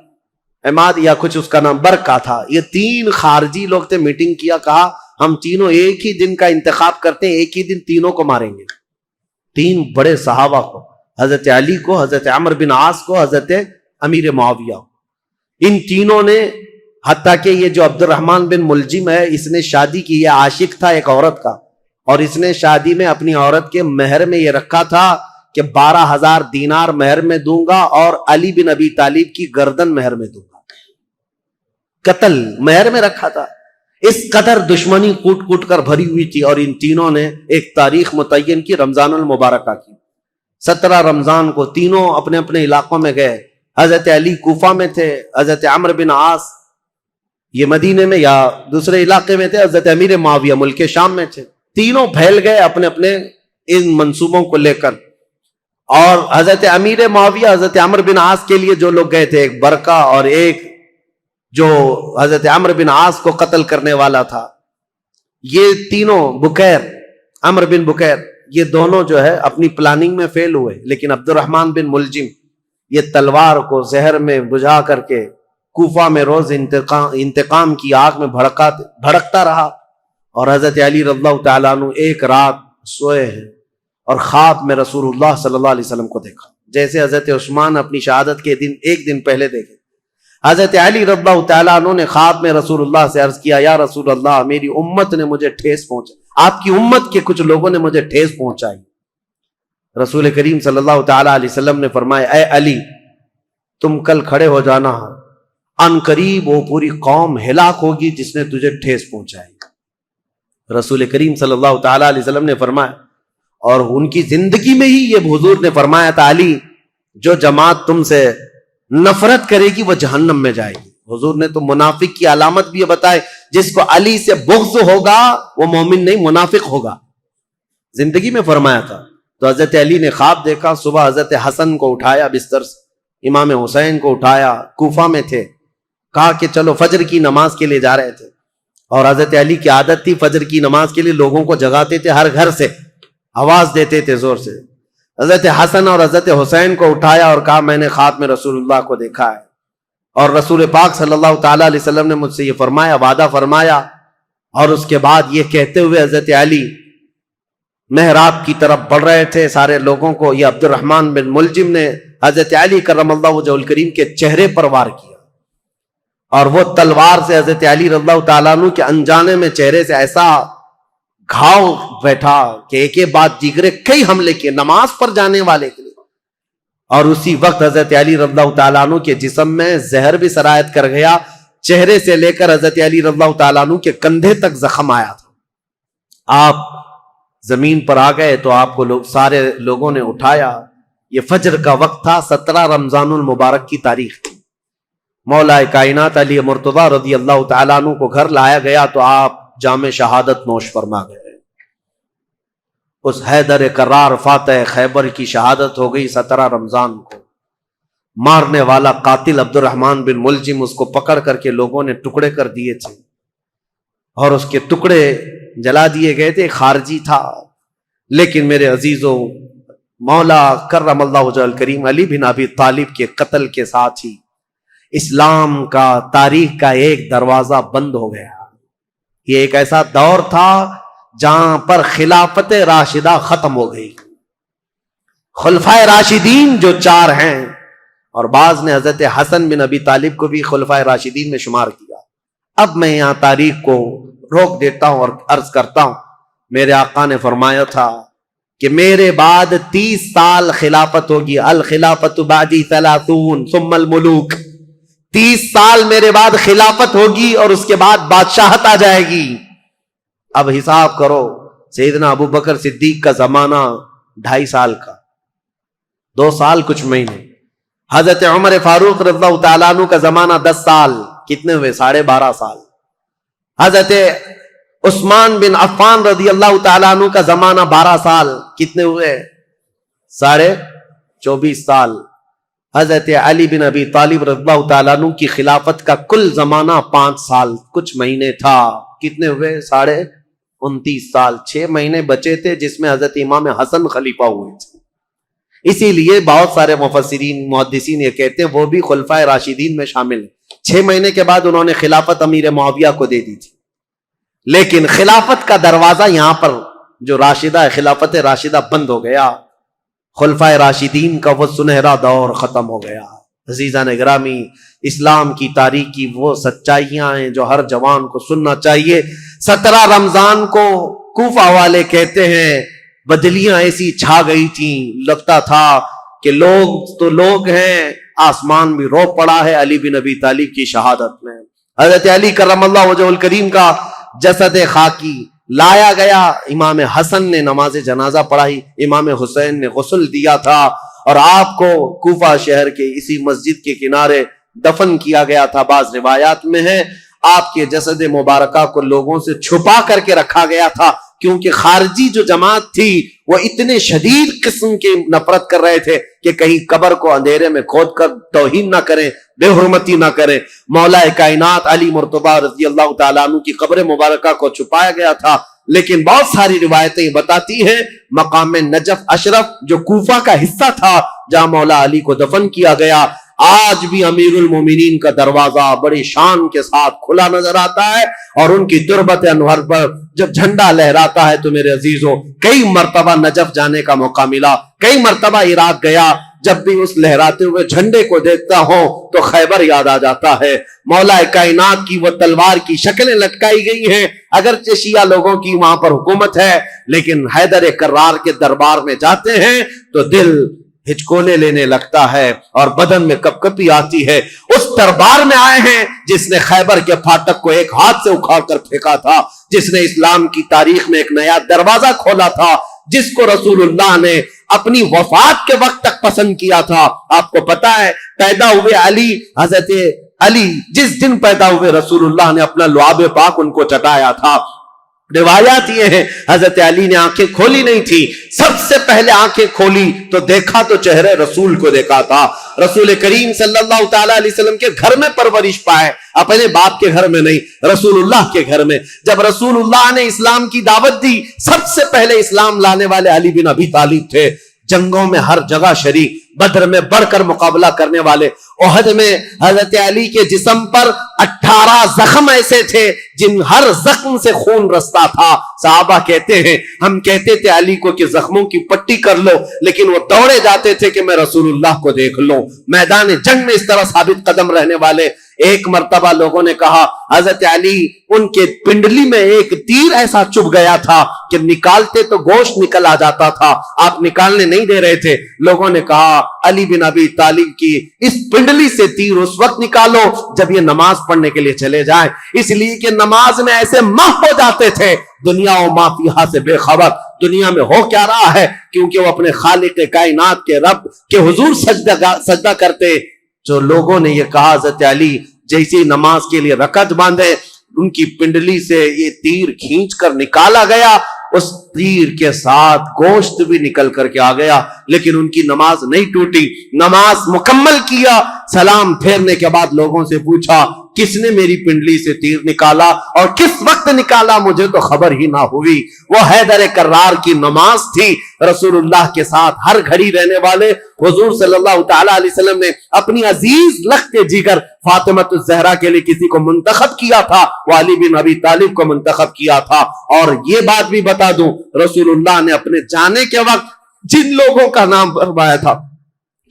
عماد یا کچھ اس کا نام برکہ تھا. یہ 3 خارجی لوگ تھے. میٹنگ کیا، کہا ہم تینوں ایک ہی دن کا انتخاب کرتے ہیں، ایک ہی دن تینوں کو ماریں گے. 3 بڑے صحابہ کو، حضرت علی کو، حضرت عمرو بن عاص کو، حضرت امیر معاویہ. ان تینوں نے، حتیٰ کہ یہ جو عبد الرحمن بن ملجم ہے اس نے شادی کی، یہ عاشق تھا ایک عورت کا، اور اس نے شادی میں اپنی عورت کے مہر میں یہ رکھا تھا کہ 12,000 دینار مہر میں دوں گا اور علی بن ابی طالب کی گردن مہر میں دوں گا. قتل مہر میں رکھا تھا. اس قدر دشمنی کوٹ کوٹ کر بھری ہوئی تھی. اور ان تینوں نے ایک تاریخ متعین کی، رمضان المبارکہ کی. 17 رمضان کو تینوں اپنے اپنے علاقوں میں گئے. حضرت علی کوفہ میں تھے، حضرت عمرو بن عاص یہ مدینے میں یا دوسرے علاقے میں تھے، حضرت امیر معاویہ ملک شام میں تھے. تینوں پھیل گئے اپنے اپنے ان منصوبوں کو لے کر. اور حضرت امیر معاویہ، حضرت عمرو بن عاص کے لیے جو لوگ گئے تھے، ایک برکہ اور ایک جو حضرت عمرو بن عاص کو قتل کرنے والا تھا، یہ تینوں بکیر، عمرو بن بکیر، یہ دونوں جو ہے اپنی پلاننگ میں فیل ہوئے. لیکن عبد الرحمن بن ملجم یہ تلوار کو زہر میں بجھا کر کے کوفہ میں روز انتقام کی آگ میں بھڑکتا رہا. اور حضرت علی رضی اللہ تعالیٰ عنہ ایک رات سوئے ہیں اور خواب میں رسول اللہ صلی اللہ علیہ وسلم کو دیکھا، جیسے حضرت عثمان اپنی شہادت کے دن ایک دن پہلے دیکھے. حضرت علی رضی اللہ تعالیٰ عنہ نے خواب میں رسول اللہ سے عرض کیا، یا رسول اللہ میری امت نے مجھے ٹھیس پہنچائی، آپ کی امت کے کچھ لوگوں نے مجھے ٹھیس پہنچائی. رسول کریم صلی اللہ تعالیٰ علیہ وسلم نے فرمایا، اے علی تم کل کھڑے ہو جانا، ان قریب وہ پوری قوم ہلاک ہوگی جس نے تجھے ٹھیس پہنچائی. رسول کریم صلی اللہ تعالیٰ علیہ وسلم نے فرمایا، اور ان کی زندگی میں ہی یہ حضور نے فرمایا تھا، علی جو جماعت تم سے نفرت کرے گی وہ جہنم میں جائے گی. حضور نے تو منافق کی علامت بھی بتائے، جس کو علی سے بغض ہوگا وہ مومن نہیں منافق ہوگا، زندگی میں فرمایا تھا. تو حضرت علی نے خواب دیکھا، صبح حضرت حسن کو اٹھایا بستر سے، امام حسین کو اٹھایا، کوفہ میں تھے، کہا کہ چلو فجر کی نماز کے لیے جا رہے تھے. اور حضرت علی کی عادت تھی فجر کی نماز کے لیے لوگوں کو جگاتے تھے، ہر گھر سے آواز دیتے تھے زور سے. حضرت حسن اور حضرت حسین کو اٹھایا اور کہا میں نے خواب میں رسول اللہ کو دیکھا ہے، اور رسول پاک صلی اللہ تعالیٰ علیہ وسلم نے مجھ سے یہ فرمایا، وعدہ فرمایا. اور اس کے بعد یہ کہتے ہوئے حضرت علی محراب کی طرف بڑھ رہے تھے سارے لوگوں کو. یہ عبد الرحمن بن ملجم نے حضرت علی کرم اللہ وجہہ الکریم کے چہرے پر وار کیا، اور وہ تلوار سے حضرت علی رضی اللہ تعالیٰ عنہ کے انجانے میں چہرے سے ایسا گھاؤ بیٹھا کہ ایک ایک بات دیگرے کئی حملے کیے نماز پر جانے والے کے لیے. اور اسی وقت حضرت علی رضی اللہ تعالیٰ عنہ کے جسم میں زہر بھی سرایت کر گیا. چہرے سے لے کر حضرت علی رضی اللہ تعالیٰ عنہ کے کندھے تک زخم آیا تھا. آپ زمین پر آ گئے تو آپ کو سارے لوگوں نے اٹھایا. یہ فجر کا وقت تھا, 17 رمضان المبارک کی تاریخ تھی. مولا کائنات علی مرتضیٰ رضی اللہ تعالیٰ عنہ کو گھر لایا گیا تو آپ جام شہادت نوش فرما گئے. اس حیدر کرار فاتح خیبر کی شہادت ہو گئی 17 رمضان کو. مارنے والا قاتل عبد الرحمن بن ملجم اس کو پکڑ کر کے لوگوں نے ٹکڑے کر دیے تھے اور اس کے ٹکڑے جلا دیے گئے تھے. خارجی تھا, لیکن میرے عزیزوں مولا کرم اللہ وجہ الکریم علی بن ابی طالب کے قتل کے ساتھ ہی اسلام کا تاریخ کا ایک دروازہ بند ہو گیا. یہ ایک ایسا دور تھا جہاں پر خلافت راشدہ ختم ہو گئی. خلفائے راشدین جو 4 ہیں, اور بعض نے حضرت حسن بن ابی طالب کو بھی خلفائے راشدین میں شمار کیا. اب میں یہاں تاریخ کو روک دیتا ہوں اور عرض کرتا ہوں, میرے آقا نے فرمایا تھا کہ میرے بعد 30 سال خلافت ہوگی. الخلافت بعدی 30 ثم الملوک. 30 سال میرے بعد خلافت ہوگی اور اس کے بعد بادشاہت آ جائے گی. اب حساب کرو, سیدنا ابو بکر صدیق کا زمانہ 2.5 سال کا, 2 سال کچھ مہینے. حضرت عمر فاروق رضی اللہ تعالیٰ عنہ کا زمانہ 10 سال, کتنے ہوئے 12.5 سال. حضرت عثمان بن عفان رضی اللہ تعالیٰ عنہ کا زمانہ 12 سال, کتنے ہوئے 24 سال. حضرت علی بن ابی طالب رضی اللہ تعالیٰ عنہ کی خلافت کا کل زمانہ 5 سال کچھ مہینے تھا, کتنے ہوئے 29 سال. 6 مہینے بچے تھے جس میں حضرت امام حسن خلیفہ ہوئے تھے. اسی لیے بہت سارے مفسرین محدثین یہ کہتے ہیں وہ بھی خلفائے راشدین میں شامل ہیں. 6 مہینے کے بعد انہوں نے خلافت امیر معاویہ کو دے دی تھی, لیکن خلافت کا دروازہ یہاں پر جو راشدہ ہے, خلافت راشدہ بند ہو گیا. خلفائے راشدین کا وہ سنہرا دور ختم ہو گیا. عزیزان گرامی, اسلام کی تاریخ کی وہ سچائیاں ہیں جو ہر جوان کو سننا چاہیے. 17 رمضان کو کوفہ والے کہتے ہیں بدلیاں ایسی چھا گئی تھیں, لگتا تھا کہ لوگ تو لوگ ہیں, آسمان بھی رو پڑا ہے علی بن ابی طالب کی شہادت میں. حضرت علی کرم اللہ وجہ الکریم کا جسد خاکی لایا گیا. امام حسن نے نماز جنازہ پڑھائی, امام حسین نے غسل دیا تھا, اور آپ کو کوفہ شہر کے اسی مسجد کے کنارے دفن کیا گیا تھا. بعض روایات میں ہے آپ کے جسد مبارکہ کو لوگوں سے چھپا کر کے رکھا گیا تھا, کیونکہ خارجی جو جماعت تھی وہ اتنے شدید قسم کے نفرت کر رہے تھے کہ کہیں قبر کو اندھیرے میں کھود کر توہین نہ کریں, بے حرمتی نہ کریں. مولا کائنات علی مرتضیٰ رضی اللہ تعالیٰ عنہ کی قبر مبارکہ کو چھپایا گیا تھا, لیکن بہت ساری روایتیں بتاتی ہیں مقام نجف اشرف جو کوفہ کا حصہ تھا جہاں مولا علی کو دفن کیا گیا, آج بھی امیر المومنین کا دروازہ بڑی شان کے ساتھ کھلا نظر آتا ہے. اور ان کی تربت انور پر جب جھنڈا لہراتا ہے تو میرے عزیزوں کئی مرتبہ نجف جانے کا موقع ملا, کئی مرتبہ عراق گیا. جب بھی اس لہراتے ہوئے جھنڈے کو دیکھتا ہوں تو خیبر یاد آ جاتا ہے. مولا کائنات کی وہ تلوار کی شکلیں لٹکائی گئی ہیں, اگرچہ شیعہ لوگوں کی وہاں پر حکومت ہے, لیکن حیدر کرار کے دربار میں جاتے ہیں تو دل ہچکولے لینے لگتا ہے اور بدن میں کپ کپی آتی ہے. اس دربار میں آئے ہیں جس نے خیبر کے پھاٹک کو ایک ہاتھ سے اکھاڑ کر پھینکا تھا, جس نے اسلام کی تاریخ میں ایک نیا دروازہ کھولا تھا, جس کو رسول اللہ نے اپنی وفات کے وقت تک پسند کیا تھا. آپ کو پتا ہے پیدا ہوئے علی, حضرت علی جس دن پیدا ہوئے رسول اللہ نے اپنا لعاب پاک ان کو چٹایا تھا. روایات یہ ہیں حضرت علی نے آنکھیں کھولی نہیں تھی, سب سے پہلے آنکھیں کھولی تو دیکھا تو چہرے رسول کو دیکھا تھا. رسول کریم صلی اللہ تعالی علیہ وسلم کے گھر میں پرورش پائے, اپنے باپ کے گھر میں نہیں, رسول اللہ کے گھر میں. جب رسول اللہ نے اسلام کی دعوت دی, سب سے پہلے اسلام لانے والے علی بن ابی طالب تھے. جنگوں میں ہر جگہ شریک, بدر میں بڑھ کر مقابلہ کرنے والے. احد میں حضرت علی کے جسم پر 18 زخم ایسے تھے جن ہر زخم سے خون رستا تھا. صحابہ کہتے ہیں ہم کہتے تھے علی کو کہ زخموں کی پٹی کر لو, لیکن وہ دوڑے جاتے تھے کہ میں رسول اللہ کو دیکھ لوں. میدان جنگ میں اس طرح ثابت قدم رہنے والے. ایک مرتبہ لوگوں نے کہا حضرت علی ان کے پنڈلی میں ایک تیر ایسا چبھ گیا تھا کہ نکالتے تو گوشت نکل آ جاتا تھا, آپ نکالنے نہیں دے رہے تھے. لوگوں نے کہا علی بن ابی طالب کی اس پنڈلی سے تیر اس وقت نکالو جب یہ نماز پڑھنے کے لیے چلے جائیں, اس لیے کہ نماز میں ایسے محو ہو جاتے تھے دنیا و ما فیہا سے بے خبر. دنیا میں ہو کیا رہا ہے, کیونکہ وہ اپنے خالق کائنات کے رب کے حضور سجدہ کرتے. جو لوگوں نے یہ کہا حضرت علی جیسی نماز کے لیے رکعت باندھے, ان کی پنڈلی سے یہ تیر کھینچ کر نکالا گیا, اس تیر کے ساتھ گوشت بھی نکل کر کے آ گیا, لیکن ان کی نماز نہیں ٹوٹی. نماز مکمل کیا, سلام پھیرنے کے بعد لوگوں سے پوچھا کس نے میری پنڈلی سے تیر نکالا اور کس وقت نکالا, مجھے تو خبر ہی نہ ہوئی. وہ حیدر کرار کی نماز تھی. رسول اللہ کے ساتھ ہر گھڑی رہنے والے حضور صلی اللہ تعالی علیہ وسلم نے اپنی عزیز لخت جگر فاطمہ الزہرا کے لیے کسی کو منتخب کیا تھا, وہ علی بن ابی طالب کو منتخب کیا تھا. اور یہ بات بھی بتا دوں, رسول اللہ نے اپنے جانے کے وقت جن لوگوں کا نام فرمایا تھا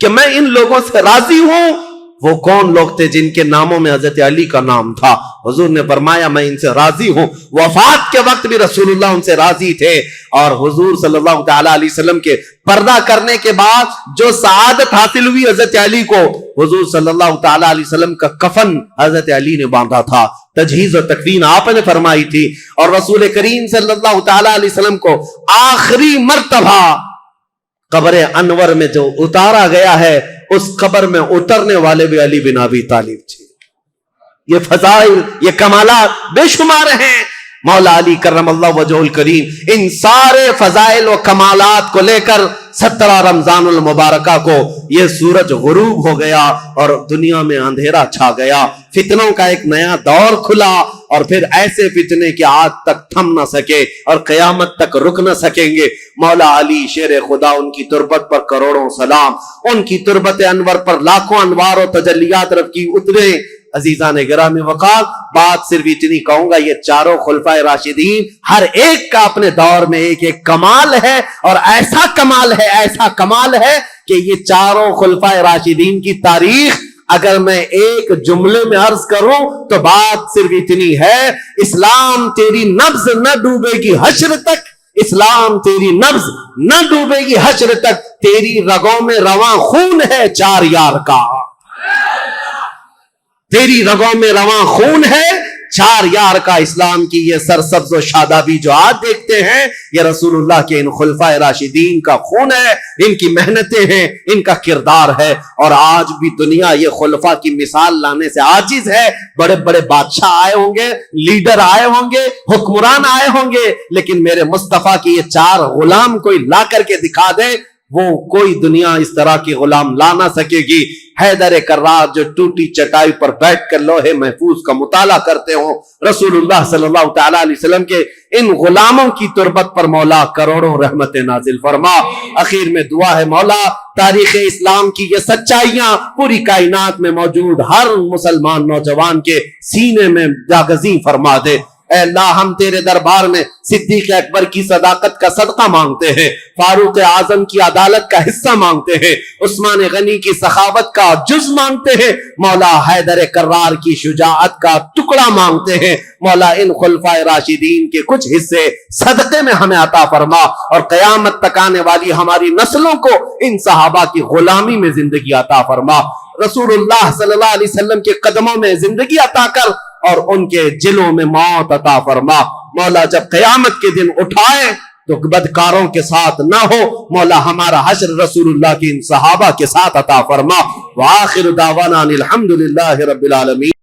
کہ میں ان لوگوں سے راضی ہوں, وہ کون لوگ تھے جن کے ناموں میں حضرت علی کا نام تھا؟ حضور نے فرمایا میں ان سے راضی ہوں. وفات کے وقت بھی رسول اللہ ان سے راضی تھے, اور حضور صلی اللہ تعالی علیہ وسلم کے پردہ کرنے کے بعد جو سعادت حاصل ہوئی حضرت علی کو, حضور صلی اللہ تعالی علیہ وسلم کا کفن حضرت علی نے باندھا تھا, تجہیز و تکفین آپ نے فرمائی تھی. اور رسول کریم صلی اللہ تعالی علیہ وسلم کو آخری مرتبہ قبر انور میں جو اتارا گیا ہے, اس قبر میں اترنے والے بھی علی بن ابی طالب تھے. یہ فضائل, یہ کمالات بے شمار ہیں. مولا علی کرم اللہ وجہہ الکریم ان سارے فضائل و کمالات کو لے کر 17 رمضان المبارکہ کو یہ سورج غروب ہو گیا اور دنیا میں اندھیرا چھا گیا, فتنوں کا ایک نیا دور کھلا, اور پھر ایسے فتنے کہ آج تک تھم نہ سکے اور قیامت تک رک نہ سکیں گے. مولا علی شیر خدا, ان کی تربت پر کروڑوں سلام, ان کی تربت انور پر لاکھوں انوار و تجلیات رب کی اترے. عزیزان گرامی وقار, بات صرف اتنی کہوں گا, یہ چاروں خلفائے راشدین ہر ایک کا اپنے دور میں ایک ایک کمال ہے, اور ایسا کمال ہے کہ یہ چاروں خلفائے راشدین کی تاریخ اگر میں ایک جملے میں عرض کروں تو بات صرف اتنی ہے, اسلام تیری نبض نہ ڈوبے گی حشر تک, اسلام تیری نبض نہ ڈوبے گی حشر تک, تیری رگوں میں رواں خون ہے 4 یار کا, تیری رگوں میں رواں خون ہے 4 یار کا. اسلام کی یہ سرسبز و شادابی جو آج دیکھتے ہیں, یہ رسول اللہ کے ان خلفائے راشدین کا خون ہے, ان کی محنتیں ہیں, ان کا کردار ہے. اور آج بھی دنیا یہ خلفاء کی مثال لانے سے عاجز ہے. بڑے بڑے بادشاہ آئے ہوں گے, لیڈر آئے ہوں گے, حکمران آئے ہوں گے, لیکن میرے مصطفیٰ کی یہ 4 غلام کوئی لا کر کے دکھا دے, وہ کوئی دنیا اس طرح کی غلام لا نہ سکے گی. حیدر کرار جو ٹوٹی چٹائی پر بیٹھ کر لوہے محفوظ کا مطالعہ کرتے ہوں, رسول اللہ صلی اللہ تعالی علیہ وسلم کے ان غلاموں کی تربت پر مولا کروڑوں رحمت نازل فرما. اخیر میں دعا ہے مولا تاریخ اسلام کی یہ سچائیاں پوری کائنات میں موجود ہر مسلمان نوجوان کے سینے میں جاگزیں فرما دے. اے اللہ, ہم تیرے دربار میں صدیق اکبر کی صداقت کا صدقہ مانگتے ہیں, فاروق اعظم کی عدالت کا حصہ مانگتے ہیں, عثمان غنی کی سخاوت کا جز مانگتے ہیں, مولا حیدر کرار کی شجاعت کا ٹکڑا مانگتے ہیں. مولا ان خلفائے راشدین کے کچھ حصے صدقے میں ہمیں عطا فرما, اور قیامت تک آنے والی ہماری نسلوں کو ان صحابہ کی غلامی میں زندگی عطا فرما. رسول اللہ صلی اللہ علیہ وسلم کے قدموں میں زندگی عطا کر اور ان کے جلوں میں موت عطا فرما. مولا جب قیامت کے دن اٹھائے تو بدکاروں کے ساتھ نہ ہو, مولا ہمارا حشر رسول اللہ کی ان صحابہ کے ساتھ عطا فرما. وآخر دعوانا الحمدللہ رب العالمین.